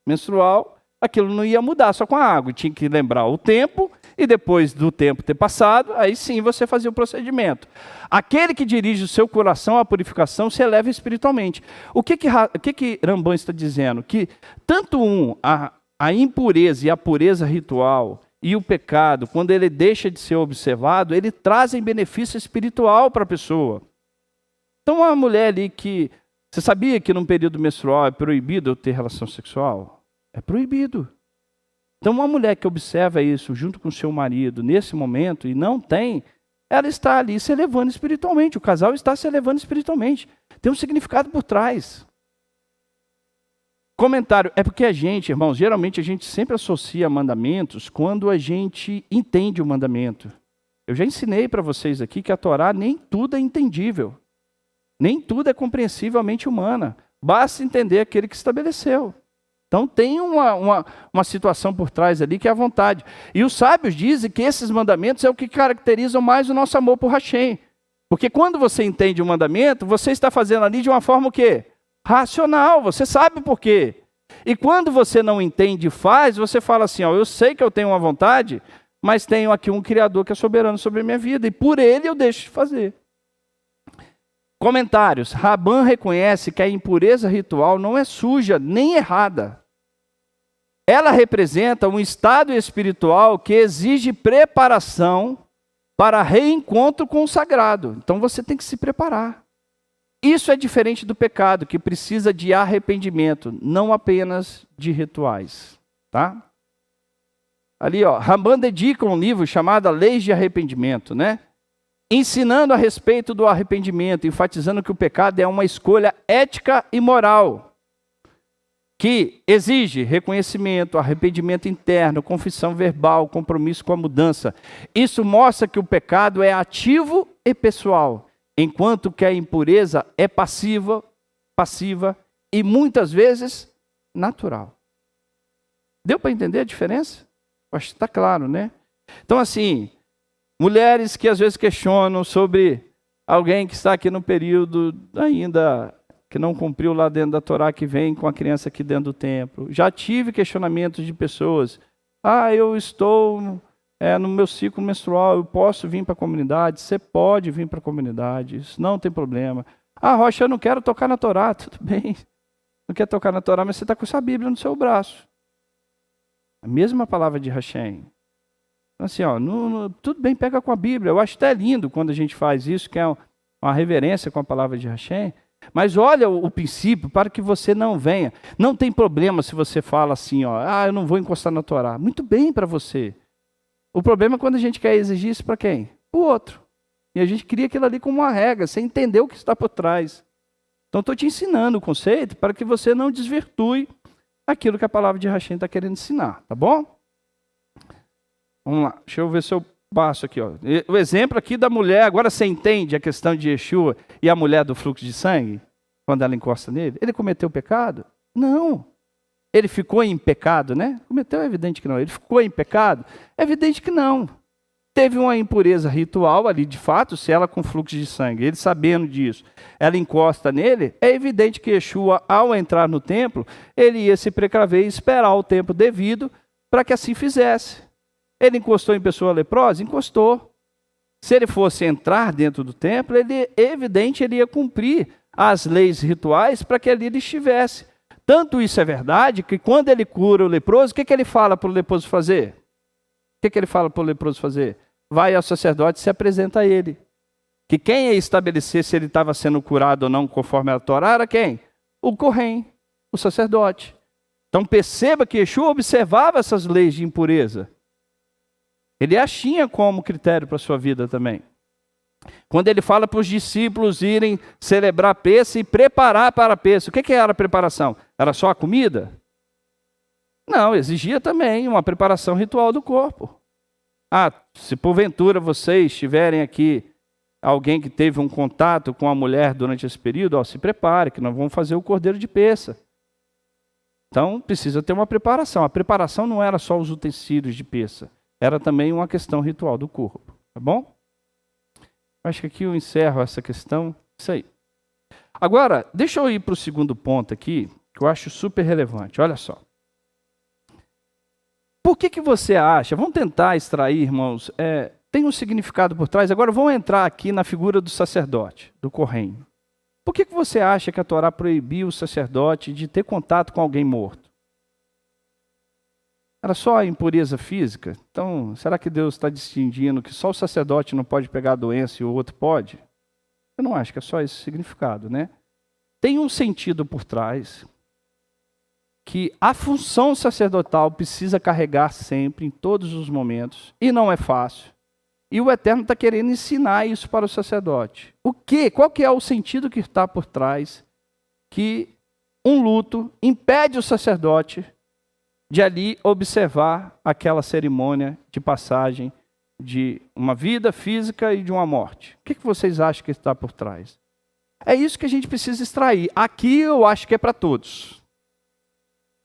menstrual, aquilo não ia mudar só com a água, tinha que lembrar o tempo, e depois do tempo ter passado, aí sim você fazia o procedimento. Aquele que dirige o seu coração à purificação se eleva espiritualmente. O que Rambam está dizendo? Que tanto a impureza e a pureza ritual e o pecado, quando ele deixa de ser observado, ele trazem benefício espiritual para a pessoa. Então uma mulher ali que... Você sabia que num período menstrual é proibido ter relação sexual? É proibido. Então uma mulher que observa isso junto com o seu marido nesse momento e não tem, ela está ali se elevando espiritualmente. O casal está se elevando espiritualmente. Tem um significado por trás. Comentário. É porque a gente, irmãos, geralmente a gente sempre associa mandamentos quando a gente entende o mandamento. Eu já ensinei para vocês aqui que a Torá nem tudo é entendível. Nem tudo é compreensivelmente humana. Basta entender aquele que estabeleceu. Então tem uma situação por trás ali que é a vontade. E os sábios dizem que esses mandamentos é o que caracterizam mais o nosso amor por Hashem. Porque quando você entende o mandamento, você está fazendo ali de uma forma o quê? Racional, você sabe por quê. E quando você não entende e faz, você fala assim, eu sei que eu tenho uma vontade, mas tenho aqui um Criador que é soberano sobre a minha vida, e por ele eu deixo de fazer. Comentários. Raban reconhece que a impureza ritual não é suja nem errada. Ela representa um estado espiritual que exige preparação para reencontro com o sagrado. Então você tem que se preparar. Isso é diferente do pecado, que precisa de arrependimento, não apenas de rituais. Tá? Ali, ó, Raban dedica um livro chamado Leis de Arrependimento, né? Ensinando a respeito do arrependimento, enfatizando que o pecado é uma escolha ética e moral, que exige reconhecimento, arrependimento interno, confissão verbal, compromisso com a mudança. Isso mostra que o pecado é ativo e pessoal, enquanto que a impureza é passiva e muitas vezes natural. Deu para entender a diferença? Acho que está claro, né? Então, assim, mulheres que às vezes questionam sobre alguém que está aqui no período ainda que não cumpriu lá dentro da Torá, que vem com a criança aqui dentro do templo. Já tive questionamentos de pessoas. Eu estou no meu ciclo menstrual, eu posso vir para a comunidade? Você pode vir para a comunidade, isso não tem problema. Rocha, eu não quero tocar na Torá. Tudo bem, não quer tocar na Torá, mas você está com essa Bíblia no seu braço. A mesma palavra de Hashem. Assim, tudo bem, pega com a Bíblia. Eu acho até lindo quando a gente faz isso, que é uma reverência com a palavra de Hashem. Mas olha o princípio para que você não venha. Não tem problema se você fala assim, eu não vou encostar na Torá. Muito bem para você. O problema é quando a gente quer exigir isso para quem? O outro. E a gente cria aquilo ali como uma regra, sem entender o que está por trás. Então estou te ensinando o conceito para que você não desvirtue aquilo que a palavra de Hashem está querendo ensinar, tá bom? Vamos lá, deixa eu ver se eu passo aqui. O exemplo aqui da mulher, agora você entende a questão de Yeshua e a mulher do fluxo de sangue? Quando ela encosta nele? Ele cometeu pecado? Não. Ele ficou em pecado, né? Cometeu, é evidente que não. Ele ficou em pecado? É evidente que não. Teve uma impureza ritual ali, de fato, se ela com fluxo de sangue, ele sabendo disso, ela encosta nele, é evidente que Yeshua, ao entrar no templo, ele ia se precaver e esperar o tempo devido para que assim fizesse. Ele encostou em pessoa leprosa? Encostou. Se ele fosse entrar dentro do templo, ele ia cumprir as leis rituais para que ali ele estivesse. Tanto isso é verdade que quando ele cura o leproso, o que ele fala para o leproso fazer? O que ele fala para o leproso fazer? Vai ao sacerdote e se apresenta a ele. Que quem ia estabelecer se ele estava sendo curado ou não conforme a Torá era quem? O Kohen, o sacerdote. Então perceba que Yeshua observava essas leis de impureza. Ele as tinha como critério para a sua vida também. Quando ele fala para os discípulos irem celebrar Pêssah e preparar para Pêssah, o que era a preparação? Era só a comida? Não, exigia também uma preparação ritual do corpo. Se porventura vocês tiverem aqui alguém que teve um contato com a mulher durante esse período, se prepare, que nós vamos fazer o cordeiro de Pêssah. Então, precisa ter uma preparação. A preparação não era só os utensílios de Pêssah, era também uma questão ritual do corpo. Tá bom? Acho que aqui eu encerro essa questão. Isso aí. Agora, deixa eu ir para o segundo ponto aqui, que eu acho super relevante. Olha só. Por que você acha? Vamos tentar extrair, irmãos. Tem um significado por trás. Agora vamos entrar aqui na figura do sacerdote, do Kohen. Por que você acha que a Torá proibiu o sacerdote de ter contato com alguém morto? Era só a impureza física? Então, será que Deus está distinguindo que só o sacerdote não pode pegar a doença e o outro pode? Eu não acho que é só esse significado, né? Tem um sentido por trás que a função sacerdotal precisa carregar sempre, em todos os momentos, e não é fácil. E o Eterno está querendo ensinar isso para o sacerdote. Qual que é o sentido que está por trás que um luto impede o sacerdote de ali observar aquela cerimônia de passagem de uma vida física e de uma morte? O que vocês acham que está por trás? É isso que a gente precisa extrair. Aqui eu acho que é para todos.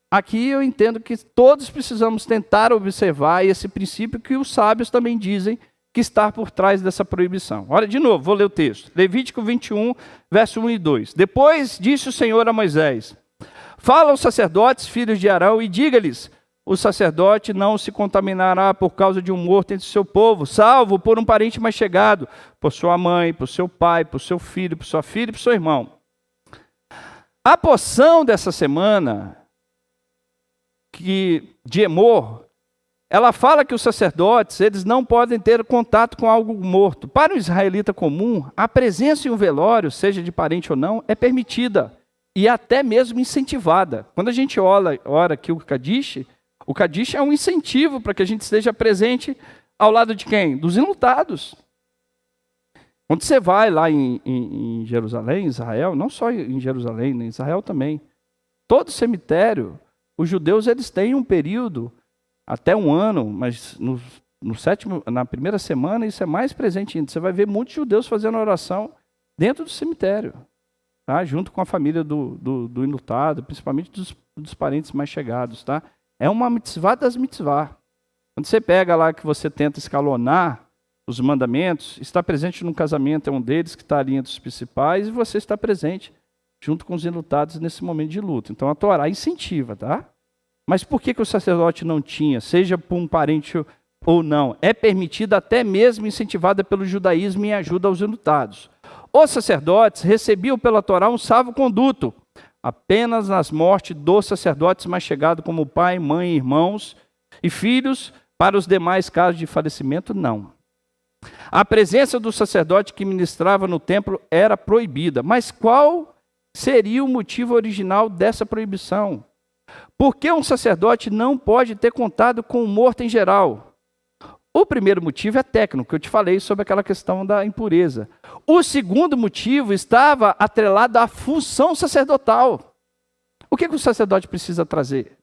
Aqui eu entendo que todos precisamos tentar observar esse princípio que os sábios também dizem que está por trás dessa proibição. Olha de novo, vou ler o texto. Levítico 21, verso 1 e 2. Depois disse o Senhor a Moisés: fala aos sacerdotes, filhos de Arão, e diga-lhes: o sacerdote não se contaminará por causa de um morto entre o seu povo, salvo por um parente mais chegado, por sua mãe, por seu pai, por seu filho, por sua filha e por seu irmão. A porção dessa semana de Emor, ela fala que os sacerdotes, eles não podem ter contato com algo morto. Para o israelita comum, a presença em um velório, seja de parente ou não, é permitida e até mesmo incentivada. Quando a gente ora aqui o Kadish é um incentivo para que a gente esteja presente ao lado de quem? Dos enlutados. Quando você vai lá em Jerusalém, Israel, não só em Jerusalém, em Israel também, todo cemitério, os judeus eles têm um período, até um ano, mas na primeira semana isso é mais presente ainda. Você vai ver muitos judeus fazendo oração dentro do cemitério, tá? Junto com a família do enlutado, principalmente dos parentes mais chegados. Tá? É uma mitzvah das mitzvah. Quando você pega lá que você tenta escalonar os mandamentos, estar presente no casamento é um deles que está ali entre os principais, e você está presente junto com os enlutados nesse momento de luto. Então a Torá incentiva, tá? Mas por que o sacerdote não tinha, seja por um parente ou não? É permitida até mesmo incentivada pelo judaísmo em ajuda aos enlutados. Os sacerdotes recebiam pela Torá um salvo-conduto, apenas nas mortes dos sacerdotes mais chegados, como pai, mãe, irmãos e filhos. Para os demais casos de falecimento, não. A presença do sacerdote que ministrava no templo era proibida. Mas qual seria o motivo original dessa proibição? Por que um sacerdote não pode ter contato com o morto em geral? O primeiro motivo é técnico, que eu te falei sobre aquela questão da impureza. O segundo motivo estava atrelado à função sacerdotal. O que o sacerdote precisa trazer?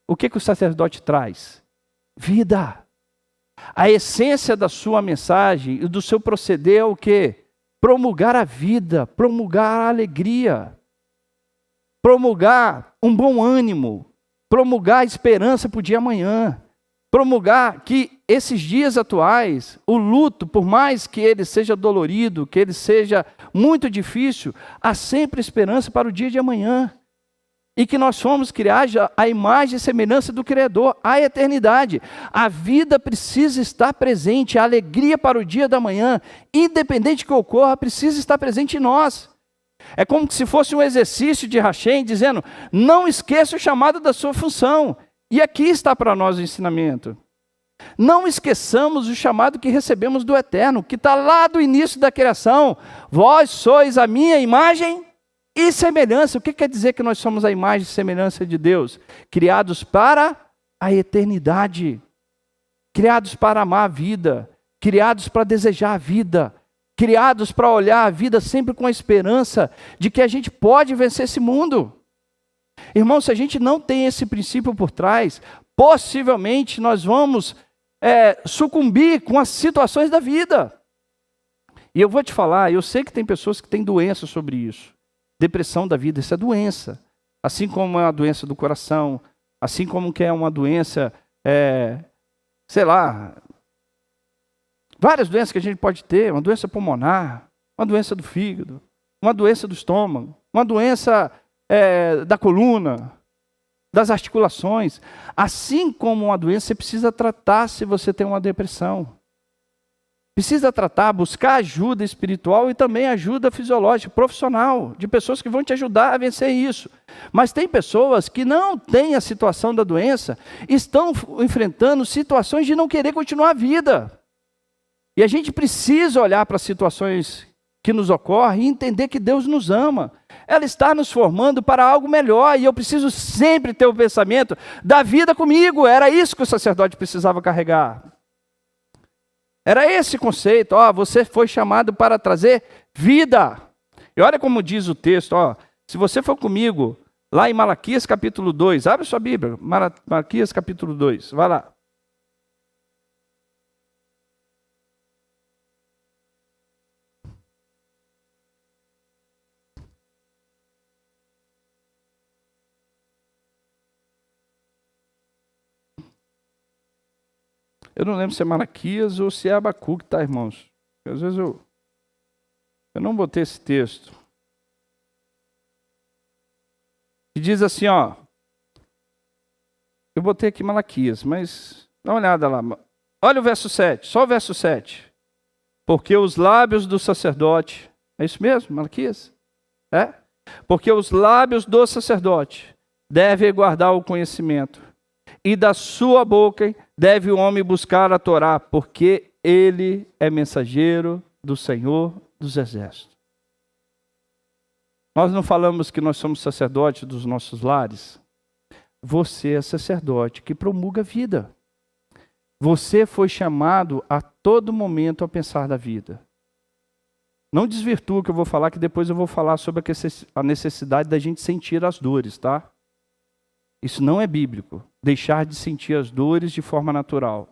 O que o sacerdote traz? Vida. A essência da sua mensagem e do seu proceder é o quê? Promulgar a vida, promulgar a alegria, promulgar um bom ânimo, promulgar a esperança para o dia amanhã, promulgar que esses dias atuais, o luto, por mais que ele seja dolorido, que ele seja muito difícil, há sempre esperança para o dia de amanhã. E que nós fomos criados à imagem e semelhança do Criador, à eternidade. A vida precisa estar presente, a alegria para o dia da manhã, independente que ocorra, precisa estar presente em nós. É como se fosse um exercício de Hashem, dizendo, não esqueça o chamado da sua função. E aqui está para nós o ensinamento. Não esqueçamos o chamado que recebemos do Eterno, que está lá do início da criação. Vós sois a minha imagem e semelhança. O que quer dizer que nós somos a imagem e semelhança de Deus? Criados para a eternidade, criados para amar a vida, criados para desejar a vida, criados para olhar a vida sempre com a esperança de que a gente pode vencer esse mundo. Irmão, se a gente não tem esse princípio por trás, possivelmente nós vamos sucumbir com as situações da vida. E eu vou te falar, eu sei que tem pessoas que têm doença sobre isso. Depressão da vida, isso é doença. Assim como é uma doença do coração, assim como que é uma doença, sei lá, várias doenças que a gente pode ter, uma doença pulmonar, uma doença do fígado, uma doença do estômago, uma doença da coluna, das articulações. Assim como uma doença, você precisa tratar se você tem uma depressão. Precisa tratar, buscar ajuda espiritual e também ajuda fisiológica, profissional, de pessoas que vão te ajudar a vencer isso. Mas tem pessoas que não têm a situação da doença, estão enfrentando situações de não querer continuar a vida. E a gente precisa olhar para as situações que nos ocorrem e entender que Deus nos ama. Ela está nos formando para algo melhor e eu preciso sempre ter o pensamento da vida comigo. Era isso que o sacerdote precisava carregar. Era esse conceito, você foi chamado para trazer vida. E olha como diz o texto, se você for comigo, lá em Malaquias capítulo 2, abre sua Bíblia, Malaquias capítulo 2, vai lá. Eu não lembro se é Malaquias ou se é Abacuque, tá, irmãos? Porque às vezes eu não botei esse texto. E diz assim, Eu botei aqui Malaquias, mas dá uma olhada lá. Olha o verso 7, só o verso 7. Porque os lábios do sacerdote, é isso mesmo, Malaquias? É? Porque os lábios do sacerdote devem guardar o conhecimento, e da sua boca deve o homem buscar a Torá, porque ele é mensageiro do Senhor dos Exércitos. Nós não falamos que nós somos sacerdotes dos nossos lares? Você é sacerdote que promulga a vida. Você foi chamado a todo momento a pensar da vida. Não desvirtua o que eu vou falar, que depois eu vou falar sobre a necessidade da gente sentir as dores, tá? Isso não é bíblico, deixar de sentir as dores de forma natural.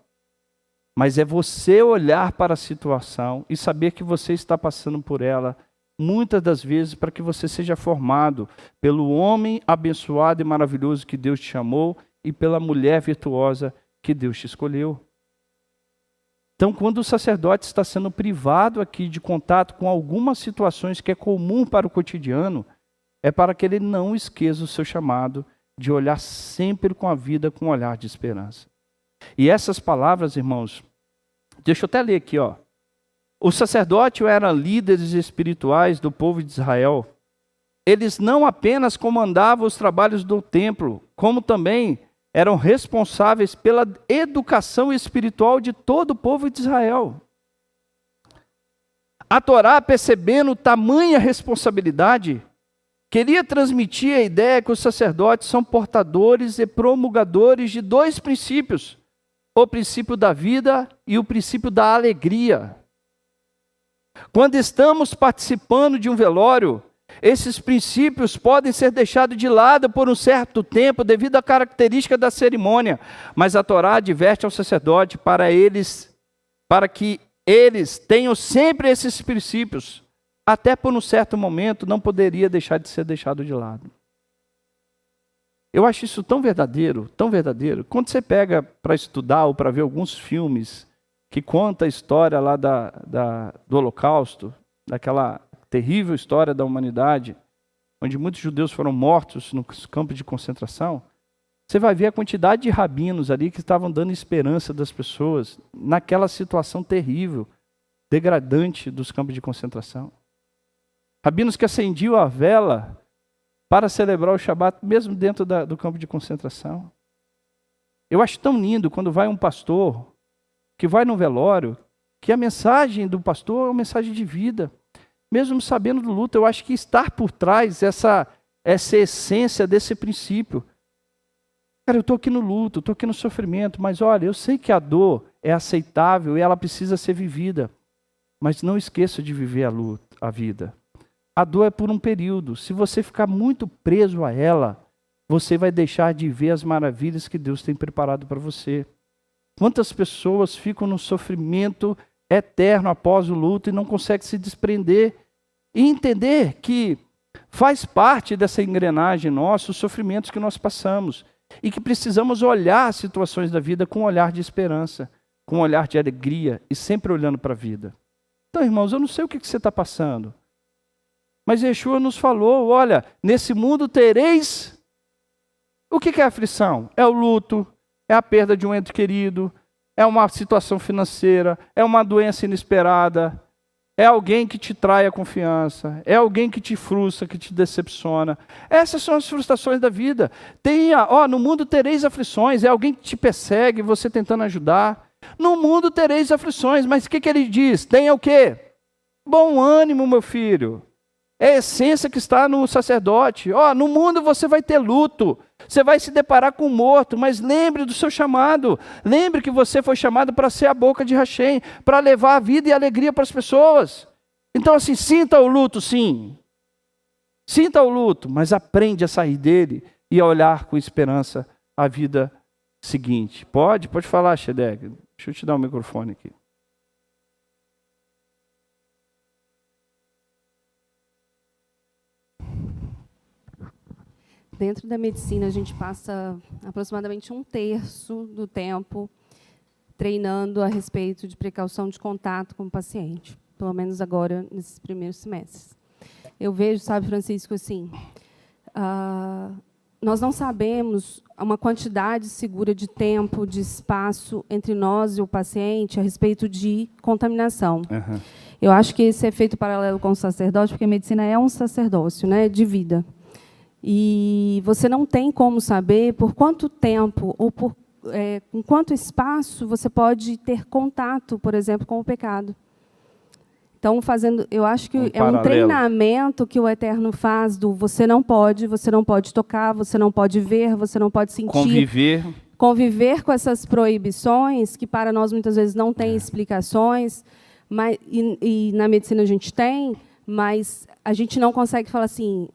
Mas é você olhar para a situação e saber que você está passando por ela, muitas das vezes, para que você seja formado pelo homem abençoado e maravilhoso que Deus te chamou e pela mulher virtuosa que Deus te escolheu. Então, quando o sacerdote está sendo privado aqui de contato com algumas situações que é comum para o cotidiano, é para que ele não esqueça o seu chamado de olhar sempre com a vida com um olhar de esperança. E essas palavras, irmãos, deixa eu até ler aqui, ó. O sacerdote era líderes espirituais do povo de Israel. Eles não apenas comandavam os trabalhos do templo, como também eram responsáveis pela educação espiritual de todo o povo de Israel. A Torá, percebendo tamanha responsabilidade, queria transmitir a ideia que os sacerdotes são portadores e promulgadores de dois princípios: o princípio da vida e o princípio da alegria. Quando estamos participando de um velório, esses princípios podem ser deixados de lado por um certo tempo devido à característica da cerimônia, mas a Torá adverte ao sacerdote para que eles tenham sempre esses princípios, até por um certo momento não poderia deixar de ser deixado de lado. Eu acho isso tão verdadeiro, tão verdadeiro. Quando você pega para estudar ou para ver alguns filmes que contam a história lá do Holocausto, daquela terrível história da humanidade, onde muitos judeus foram mortos nos campos de concentração, você vai ver a quantidade de rabinos ali que estavam dando esperança das pessoas naquela situação terrível, degradante dos campos de concentração. Rabinos que acendiam a vela para celebrar o Shabat, mesmo dentro do campo de concentração. Eu acho tão lindo quando vai um pastor que vai no velório, que a mensagem do pastor é uma mensagem de vida. Mesmo sabendo do luto, eu acho que estar por trás essa essência desse princípio. Cara, eu estou aqui no luto, estou aqui no sofrimento, mas olha, eu sei que a dor é aceitável e ela precisa ser vivida. Mas não esqueça de viver a vida. A dor é por um período. Se você ficar muito preso a ela, você vai deixar de ver as maravilhas que Deus tem preparado para você. Quantas pessoas ficam no sofrimento eterno após o luto e não conseguem se desprender e entender que faz parte dessa engrenagem nossa os sofrimentos que nós passamos e que precisamos olhar as situações da vida com um olhar de esperança, com um olhar de alegria e sempre olhando para a vida. Então, irmãos, eu não sei o que você está passando, mas Yeshua nos falou, olha, nesse mundo tereis... O que é aflição? É o luto, é a perda de um ente querido, é uma situação financeira, é uma doença inesperada, é alguém que te trai a confiança, é alguém que te frustra, que te decepciona. Essas são as frustrações da vida. No mundo tereis aflições, é alguém que te persegue, você tentando ajudar. No mundo tereis aflições, mas o que ele diz? Tenha o quê? Bom ânimo, meu filho. É a essência que está no sacerdote. No mundo você vai ter luto, você vai se deparar com o morto, mas lembre do seu chamado. Lembre que você foi chamado para ser a boca de Hashem, para levar a vida e a alegria para as pessoas. Então, assim, sinta o luto, sim. Sinta o luto, mas aprende a sair dele e a olhar com esperança a vida seguinte. Pode falar, Shedeg. Deixa eu te dar o microfone aqui. Dentro da medicina, a gente passa aproximadamente 1/3 do tempo treinando a respeito de precaução de contato com o paciente, pelo menos agora, nesses primeiros semestres. Eu vejo, sabe, Francisco, assim, nós não sabemos uma quantidade segura de tempo, de espaço entre nós e o paciente a respeito de contaminação. Uhum. Eu acho que esse é feito paralelo com o sacerdote, porque a medicina é um sacerdócio, né, de vida. E você não tem como saber por quanto tempo ou com quanto espaço você pode ter contato, por exemplo, com o pecado. Então, eu acho que é um treinamento que o Eterno faz do você não pode tocar, você não pode ver, você não pode sentir. Conviver com essas proibições, que para nós muitas vezes não tem explicações, e na medicina a gente tem, mas a gente não consegue falar assim,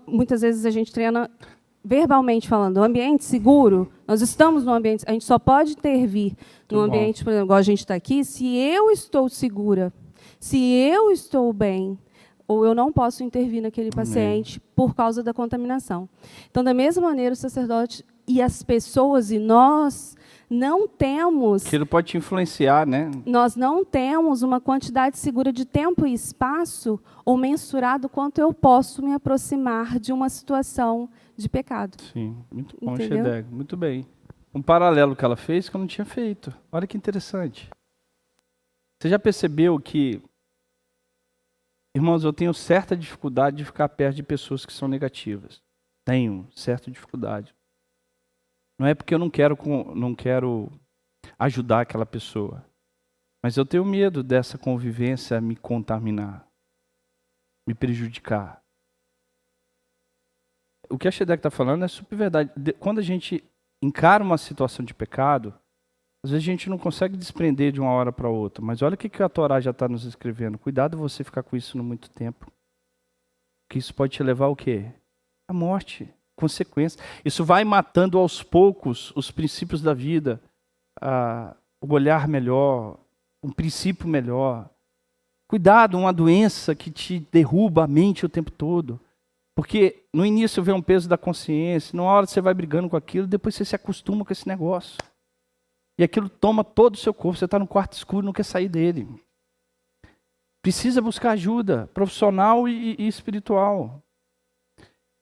muitas vezes a gente treina verbalmente falando, um ambiente seguro, nós estamos num ambiente, a gente só pode intervir num ambiente, por exemplo, igual a gente está aqui, se eu estou segura, se eu estou bem, ou eu não posso intervir naquele paciente por causa da contaminação. Então, da mesma maneira, o sacerdote e as pessoas, e nós não temos... Aquilo pode te influenciar, né? Nós não temos uma quantidade segura de tempo e espaço ou mensurado quanto eu posso me aproximar de uma situação de pecado. Sim, muito bom, Shedeg, muito bem. Um paralelo que ela fez que eu não tinha feito. Olha que interessante. Você já percebeu que... Irmãos, eu tenho certa dificuldade de ficar perto de pessoas que são negativas. Tenho certa dificuldade. Não é porque eu não quero ajudar aquela pessoa. Mas eu tenho medo dessa convivência me contaminar, me prejudicar. O que a Shedeg está falando é super verdade. Quando a gente encara uma situação de pecado, às vezes a gente não consegue desprender de uma hora para outra. Mas olha o que a Torá já está nos escrevendo. Cuidado você ficar com isso muito tempo. Que isso pode te levar ao quê? À morte. Consequências. Isso vai matando aos poucos os princípios da vida. O olhar melhor. Um princípio melhor. Cuidado, uma doença que te derruba a mente o tempo todo. Porque no início vem um peso da consciência. Numa hora você vai brigando com aquilo. Depois você se acostuma com esse negócio. E aquilo toma todo o seu corpo. Você está no quarto escuro, não quer sair dele. Precisa buscar ajuda profissional e espiritual.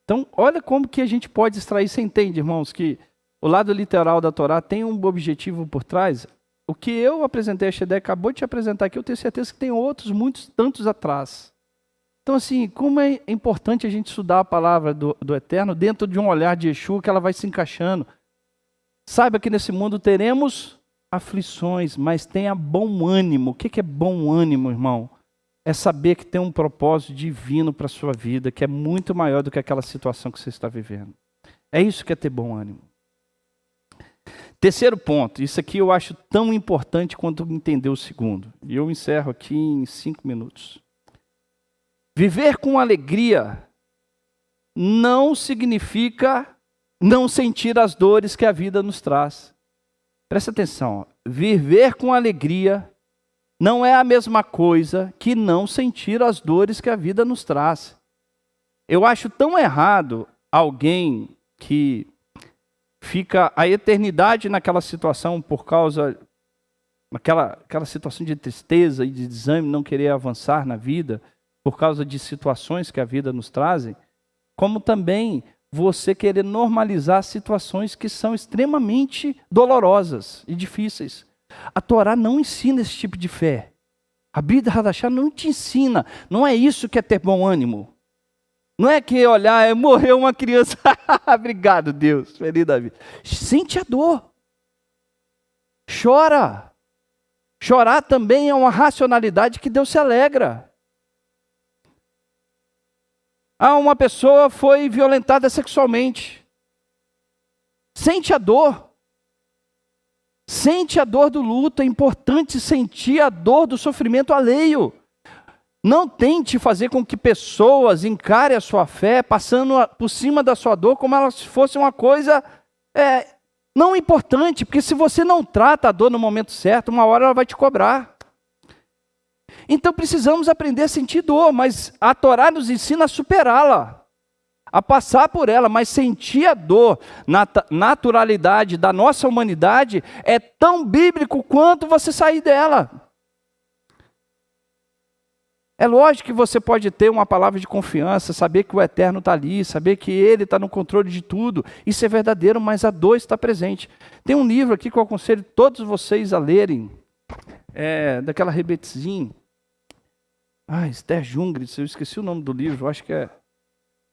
Então, olha como que a gente pode extrair. Você entende, irmãos, que o lado literal da Torá tem um objetivo por trás? O que eu apresentei, a Shedeg acabou de te apresentar aqui, eu tenho certeza que tem outros, muitos, tantos atrás. Então, assim, como é importante a gente estudar a palavra do Eterno dentro de um olhar de Yeshua, que ela vai se encaixando. Saiba que nesse mundo teremos aflições, mas tenha bom ânimo. O que é bom ânimo, irmão? É saber que tem um propósito divino para a sua vida, que é muito maior do que aquela situação que você está vivendo. É isso que é ter bom ânimo. Terceiro ponto, isso aqui eu acho tão importante quanto entender o segundo. E eu encerro aqui em 5 minutos. Viver com alegria não significa não sentir as dores que a vida nos traz. Presta atenção, viver com alegria não é a mesma coisa que não sentir as dores que a vida nos traz. Eu acho tão errado alguém que fica a eternidade naquela situação por causa daquela situação de tristeza e de desânimo, não querer avançar na vida, por causa de situações que a vida nos trazem, como também você querer normalizar situações que são extremamente dolorosas e difíceis. A Torá não ensina esse tipo de fé. A Brit Hadashah não te ensina. Não é isso que é ter bom ânimo. Não é que olhar, morreu uma criança. Obrigado, Deus. Feliz da vida. Sente a dor. Chora. Chorar também é uma racionalidade que Deus se alegra. Uma pessoa foi violentada sexualmente. Sente a dor. Sente a dor do luto. É importante sentir a dor do sofrimento alheio. Não tente fazer com que pessoas encarem a sua fé passando por cima da sua dor como ela fosse uma coisa não importante. Porque se você não trata a dor no momento certo, uma hora ela vai te cobrar. Então precisamos aprender a sentir dor, mas a Torá nos ensina a superá-la, a passar por ela, mas sentir a dor na naturalidade da nossa humanidade é tão bíblico quanto você sair dela. É lógico que você pode ter uma palavra de confiança, saber que o Eterno está ali, saber que Ele está no controle de tudo. Isso é verdadeiro, mas a dor está presente. Tem um livro aqui que eu aconselho todos vocês a lerem, daquela Rebetzin. Esther Jungres, eu esqueci o nome do livro, acho que é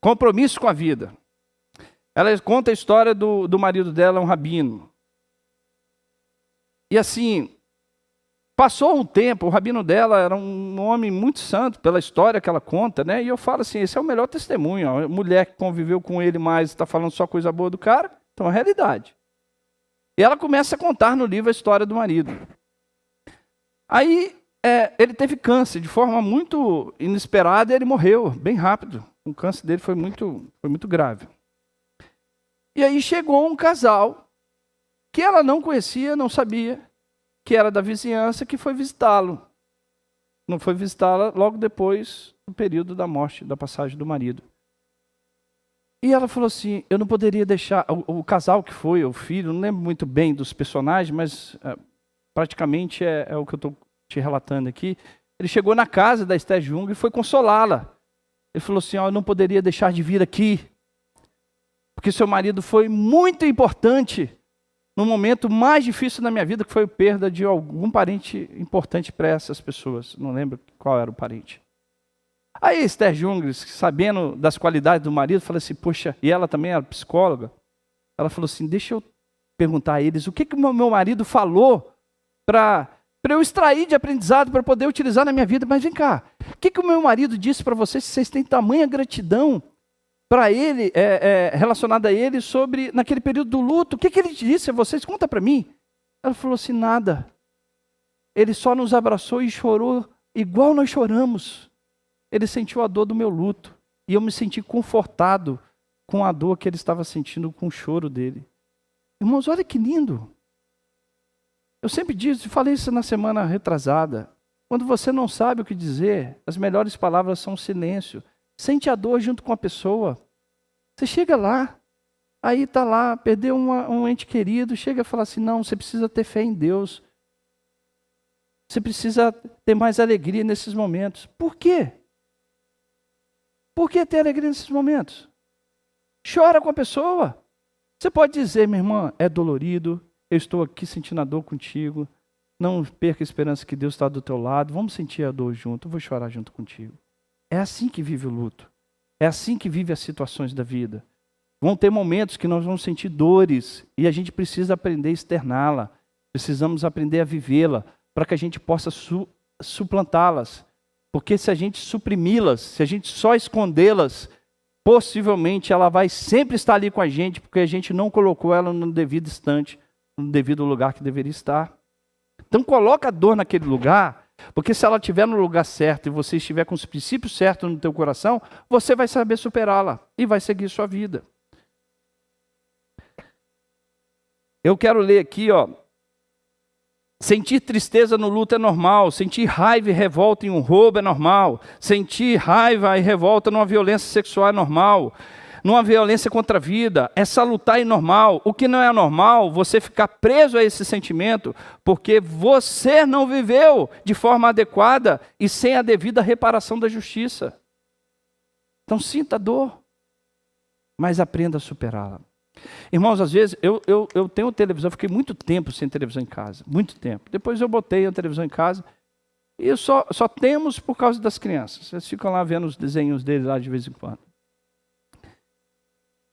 Compromisso com a Vida. Ela conta a história do marido dela, um rabino. E assim, passou um tempo, o rabino dela era um homem muito santo, pela história que ela conta, né? E eu falo assim, esse é o melhor testemunho. A mulher que conviveu com ele mais, está falando só coisa boa do cara, então é a realidade. E ela começa a contar no livro a história do marido. Aí, ele teve câncer de forma muito inesperada e ele morreu bem rápido. O câncer dele foi muito grave. E aí chegou um casal que ela não conhecia, não sabia, que era da vizinhança, que foi visitá-lo. Não foi visitá-la logo depois do período da morte, da passagem do marido. E ela falou assim, eu não poderia deixar, o casal que foi, o filho, não lembro muito bem dos personagens, mas praticamente é o que eu estou te relatando aqui. Ele chegou na casa da Esther Jung e foi consolá-la. Ele falou assim, eu não poderia deixar de vir aqui, porque seu marido foi muito importante no momento mais difícil da minha vida, que foi a perda de algum parente importante para essas pessoas. Não lembro qual era o parente. Aí Esther Jungres, sabendo das qualidades do marido, falou assim, poxa, e ela também era psicóloga, ela falou assim, deixa eu perguntar a eles, o que o meu marido falou para eu extrair de aprendizado, para poder utilizar na minha vida. Mas vem cá, o que o meu marido disse para vocês, se vocês têm tamanha gratidão para ele, relacionada a ele, sobre, naquele período do luto, o que ele disse a vocês? Conta para mim. Ela falou assim, nada. Ele só nos abraçou e chorou igual nós choramos. Ele sentiu a dor do meu luto. E eu me senti confortado com a dor que ele estava sentindo com o choro dele. Irmãos, olha que lindo. Eu sempre disse, falei isso na semana retrasada. Quando você não sabe o que dizer, as melhores palavras são silêncio. Sente a dor junto com a pessoa. Você chega lá, aí está lá, perdeu um ente querido, chega a falar assim, não, você precisa ter fé em Deus. Você precisa ter mais alegria nesses momentos. Por quê? Por que ter alegria nesses momentos? Chora com a pessoa. Você pode dizer, minha irmã, é dolorido, eu estou aqui sentindo a dor contigo, não perca a esperança que Deus está do teu lado, vamos sentir a dor junto, eu vou chorar junto contigo. É assim que vive o luto. É assim que vive as situações da vida. Vão ter momentos que nós vamos sentir dores e a gente precisa aprender a externá-la. Precisamos aprender a vivê-la para que a gente possa suplantá-las. Porque se a gente suprimi-las, se a gente só escondê-las, possivelmente ela vai sempre estar ali com a gente, porque a gente não colocou ela no devido instante, no devido lugar que deveria estar. Então coloca a dor naquele lugar, porque se ela estiver no lugar certo e você estiver com os princípios certos no teu coração, você vai saber superá-la e vai seguir sua vida. Eu quero ler aqui, sentir tristeza no luto é normal, sentir raiva e revolta em um roubo é normal, sentir raiva e revolta numa violência sexual é normal, numa violência contra a vida, é salutar e normal. O que não é normal, você ficar preso a esse sentimento, porque você não viveu de forma adequada e sem a devida reparação da justiça. Então sinta a dor, mas aprenda a superá-la. Irmãos, às vezes, eu tenho televisão, fiquei muito tempo sem televisão em casa, muito tempo. Depois eu botei a televisão em casa e só temos por causa das crianças. Eles ficam lá vendo os desenhos deles lá de vez em quando.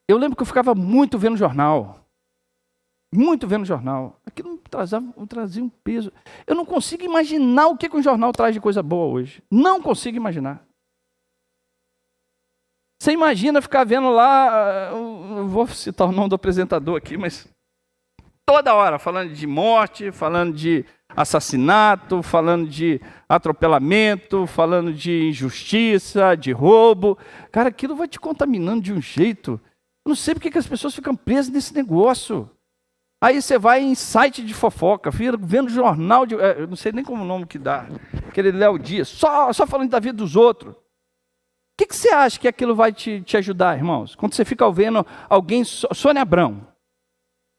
Eu lembro que eu ficava muito vendo jornal. Muito vendo jornal. Aquilo trazia um peso. Eu não consigo imaginar o que um jornal traz de coisa boa hoje. Não consigo imaginar. Você imagina ficar vendo lá, eu vou citar o nome do apresentador aqui, mas toda hora falando de morte, falando de assassinato, falando de atropelamento, falando de injustiça, de roubo. Cara, aquilo vai te contaminando de um jeito. Eu não sei porque que as pessoas ficam presas nesse negócio. Aí você vai em site de fofoca, vendo jornal, eu não sei nem como o nome que dá, aquele Léo Dias, só falando da vida dos outros. O que você acha que aquilo vai te ajudar, irmãos? Quando você fica vendo alguém, Sônia Abrão,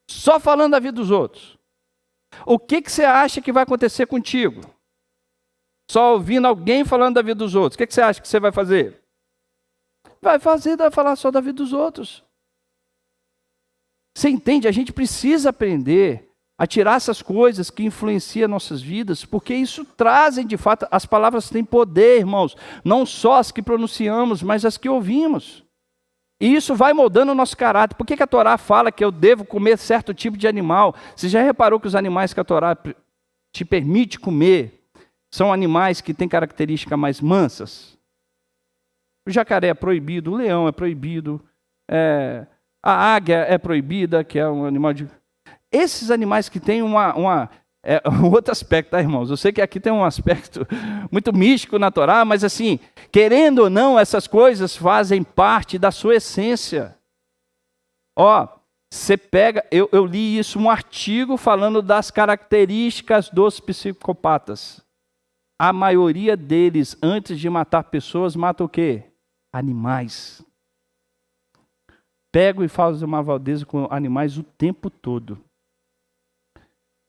só falando da vida dos outros. O que você acha que vai acontecer contigo? só ouvindo alguém falando da vida dos outros, o que você acha que você vai fazer? Vai falar só da vida dos outros. Você entende? A gente precisa aprender a tirar essas coisas que influenciam nossas vidas, porque isso trazem, de fato, as palavras têm poder, irmãos, não só as que pronunciamos, mas as que ouvimos. E isso vai moldando o nosso caráter. Por que a Torá fala que eu devo comer certo tipo de animal? Você já reparou que os animais que a Torá te permite comer são animais que têm características mais mansas? O jacaré é proibido, o leão é proibido, a águia é proibida, que é um animal de... Esses animais que têm um outro aspecto, tá, irmãos? Eu sei que aqui tem um aspecto muito místico na Torá, mas assim, querendo ou não, essas coisas fazem parte da sua essência. Ó, você pega, eu li isso, um artigo falando das características dos psicopatas. A maioria deles, antes de matar pessoas, mata o quê? Animais. Pego e fazem uma maldade com animais o tempo todo.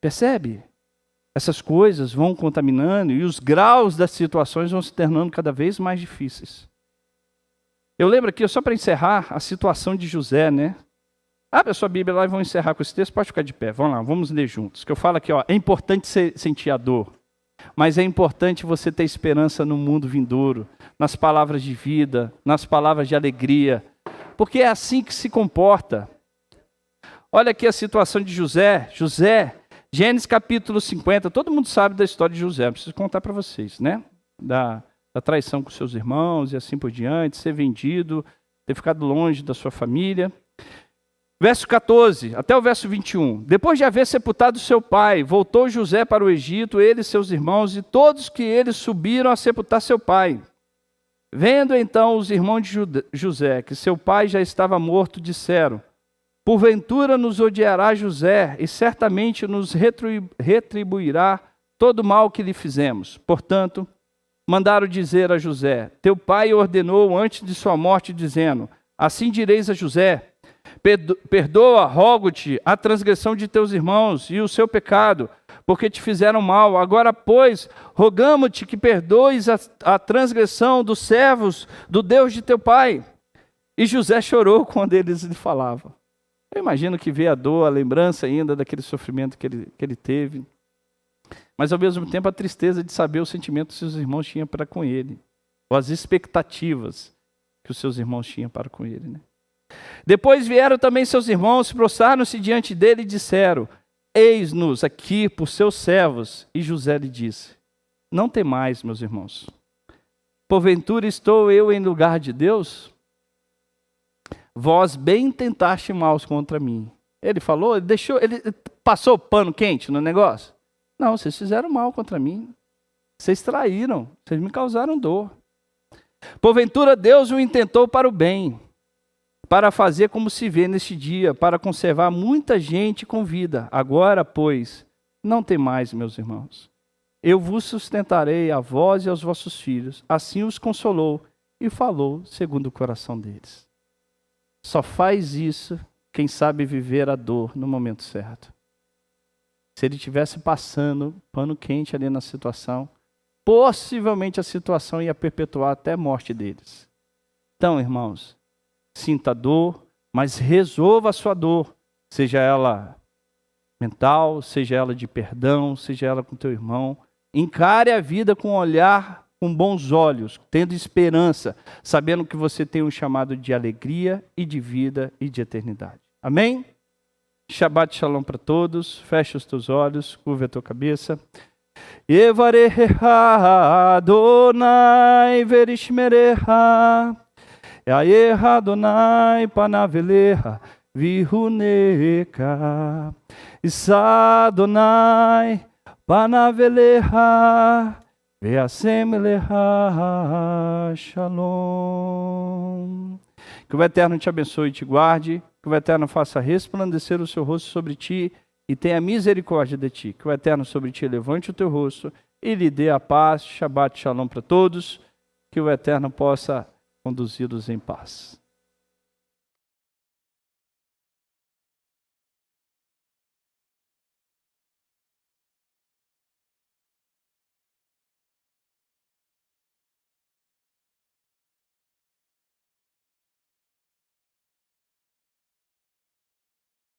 Percebe? Essas coisas vão contaminando e os graus das situações vão se tornando cada vez mais difíceis. Eu lembro aqui, só para encerrar, a situação de José, né? Abre a sua Bíblia lá e vamos encerrar com esse texto. Pode ficar de pé. Vamos lá, vamos ler juntos. Que eu falo aqui, ó, é importante sentir a dor, mas é importante você ter esperança no mundo vindouro, nas palavras de vida, nas palavras de alegria, porque é assim que se comporta. Olha aqui a situação de José. Gênesis capítulo 50, todo mundo sabe da história de José, preciso contar para vocês, né? Da traição com seus irmãos e assim por diante, ser vendido, ter ficado longe da sua família. Verso 14, até o verso 21. Depois de haver sepultado seu pai, voltou José para o Egito, ele e seus irmãos, e todos que eles subiram a sepultar seu pai. Vendo então os irmãos de José, que seu pai já estava morto, disseram: porventura nos odiará José, e certamente nos retribuirá todo o mal que lhe fizemos. Portanto, mandaram dizer a José: teu pai ordenou antes de sua morte, dizendo: assim direis a José: perdoa, rogo-te, a transgressão de teus irmãos e o seu pecado, porque te fizeram mal. Agora, pois, rogamo-te que perdoes a transgressão dos servos do Deus de teu pai. E José chorou quando eles lhe falavam. Eu imagino que vê a dor, a lembrança ainda daquele sofrimento que ele teve, mas ao mesmo tempo a tristeza de saber o sentimento que seus irmãos tinham para com ele, ou as expectativas que os seus irmãos tinham para com ele, né? Depois vieram também seus irmãos, prostraram-se diante dele e disseram: eis-nos aqui por seus servos. E José lhe disse: não temais, meus irmãos, porventura estou eu em lugar de Deus? Vós bem tentaste maus contra mim. Ele falou, ele passou pano quente no negócio? Não, vocês fizeram mal contra mim. Vocês traíram, vocês me causaram dor. Porventura Deus o intentou para o bem, para fazer como se vê neste dia, para conservar muita gente com vida. Agora, pois, não temais, meus irmãos. Eu vos sustentarei a vós e aos vossos filhos. Assim os consolou e falou segundo o coração deles. Só faz isso quem sabe viver a dor no momento certo. Se ele estivesse passando pano quente ali na situação, possivelmente a situação ia perpetuar até a morte deles. Então, irmãos, sinta a dor, mas resolva a sua dor, seja ela mental, seja ela de perdão, seja ela com teu irmão. Encare a vida com um olhar, com bons olhos, tendo esperança, sabendo que você tem um chamado de alegria e de vida e de eternidade. Amém? Shabbat shalom para todos. Fecha os teus olhos, curva a tua cabeça. Evareha Adonai verishmereha, Yaeha Adonai panaveleha vihuneka, Isa Adonai panaveleha veasem leha shalom. Que o Eterno te abençoe e te guarde, que o Eterno faça resplandecer o seu rosto sobre ti e tenha misericórdia de ti. Que o Eterno sobre ti levante o teu rosto e lhe dê a paz. Shabbat shalom para todos. Que o Eterno possa conduzi-los em paz.